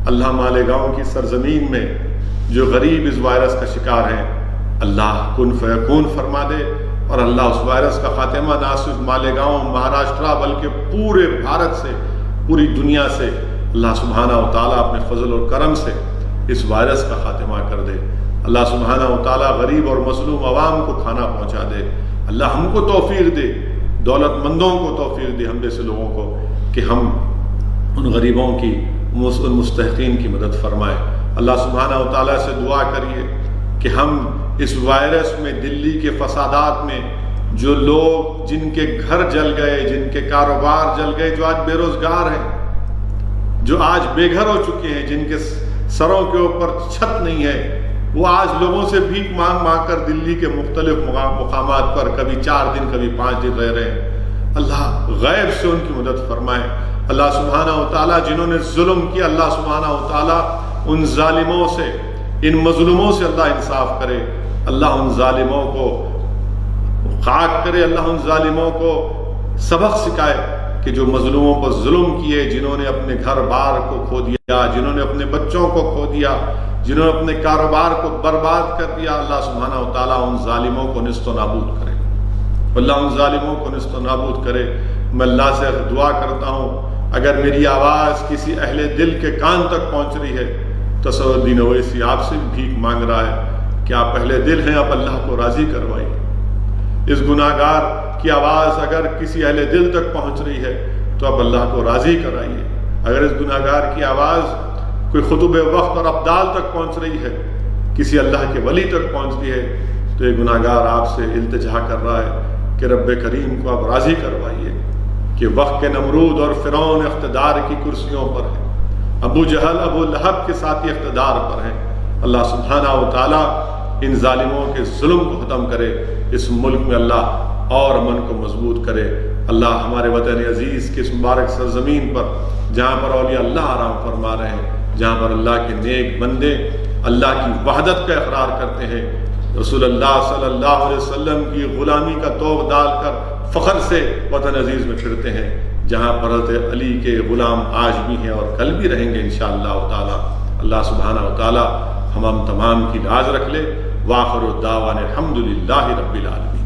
اللہ مالیگاؤں کی سرزمین میں جو غریب اس وائرس کا شکار ہیں، اللہ کن فیکون فرما دے اور اللہ اس وائرس کا خاتمہ نہ صرف مالیگاؤں مہاراشٹرا بلکہ پورے بھارت سے، پوری دنیا سے اللہ سبحانہ و تعالیٰ اپنے فضل اور کرم سے اس وائرس کا خاتمہ کر دے۔ اللہ سبحانہ و تعالیٰ غریب اور مظلوم عوام کو کھانا پہنچا دے۔ اللہ ہم کو توفیق دے، دولت مندوں کو توفیق دے، ہم جیسے لوگوں کو، کہ ہم ان غریبوں کی، ان مستحقین کی مدد فرمائے۔ اللہ سبحانہ و تعالیٰ سے دعا کریے کہ ہم اس وائرس میں، دلی کے فسادات میں جو لوگ، جن کے گھر جل گئے، جن کے کاروبار جل گئے، جو آج بے روزگار ہیں، جو آج بے گھر ہو چکے ہیں، جن کے سروں کے اوپر چھت نہیں ہے، وہ آج لوگوں سے بھیک مانگ مانگ کر دلی کے مختلف مقامات پر کبھی 4 دن کبھی 5 دن رہ رہے ہیں۔ اللہ غیب سے ان کی مدد فرمائے۔ اللہ سبحانہ و تعالیٰ جنہوں نے ظلم کیا، اللہ سبحانہ و تعالیٰ ان ظالموں سے، ان مظلوموں سے اللہ انصاف کرے۔ اللہ ان ظالموں کو خاک کرے، اللہ ان ظالموں کو سبق سکھائے کہ جو مظلوموں پر ظلم کیے، جنہوں نے اپنے گھر بار کو کھو دیا، جنہوں نے اپنے بچوں کو کھو دیا، جنہوں نے اپنے کاروبار کو برباد کر دیا، اللہ سبحانہ و تعالیٰ ان ظالموں کو نیست و نابود کرے۔ اللہ ان ظالموں کو نیست و نابود کرے۔ میں اللہ سے دعا کرتا ہوں، اگر میری آواز کسی اہل دل کے کان تک پہنچ رہی ہے، تصور الدین اویسی آپ سے بھی بھیک مانگ رہا ہے کہ آپ اہل دل ہیں، آپ اللہ کو راضی کروائیے۔ اس گناہ گار کی آواز اگر کسی اہل دل تک پہنچ رہی ہے تو آپ اللہ کو راضی کرائیے۔ اگر اس گناہ گار کی آواز کوئی خطب وقت اور ابدال تک پہنچ رہی ہے، کسی اللہ کے ولی تک پہنچ رہی ہے، تو یہ گناہ گار آپ سے التجا کر رہا ہے کہ رب کریم کو آپ راضی کروائیے کہ وقت کے نمرود اور فرعون اقتدار کی کرسیوں پر ہیں، ابو جہل ابو لہب کے ساتھی اقتدار پر ہیں۔ اللہ سبحانہ و تعالیٰ ان ظالموں کے ظلم کو ختم کرے، اس ملک میں اللہ اور امن کو مضبوط کرے۔ اللہ ہمارے وطن عزیز کے اس مبارک سرزمین پر، جہاں پر اولیاء اللہ آرام فرما رہے ہیں، جہاں پر اللہ کے نیک بندے اللہ کی وحدت کا اقرار کرتے ہیں، رسول اللہ صلی اللہ علیہ وسلم کی غلامی کا توغ ڈال کر فخر سے وطن عزیز میں پھرتے ہیں، جہاں پر حضرت علی کے غلام آج بھی ہیں اور کل بھی رہیں گے انشاءاللہ تعالی۔ اللہ سبحانہ و تعالی ہم تمام کی لاج رکھ لے۔ وآخر الدعوانا الحمدللہ رب العالمین۔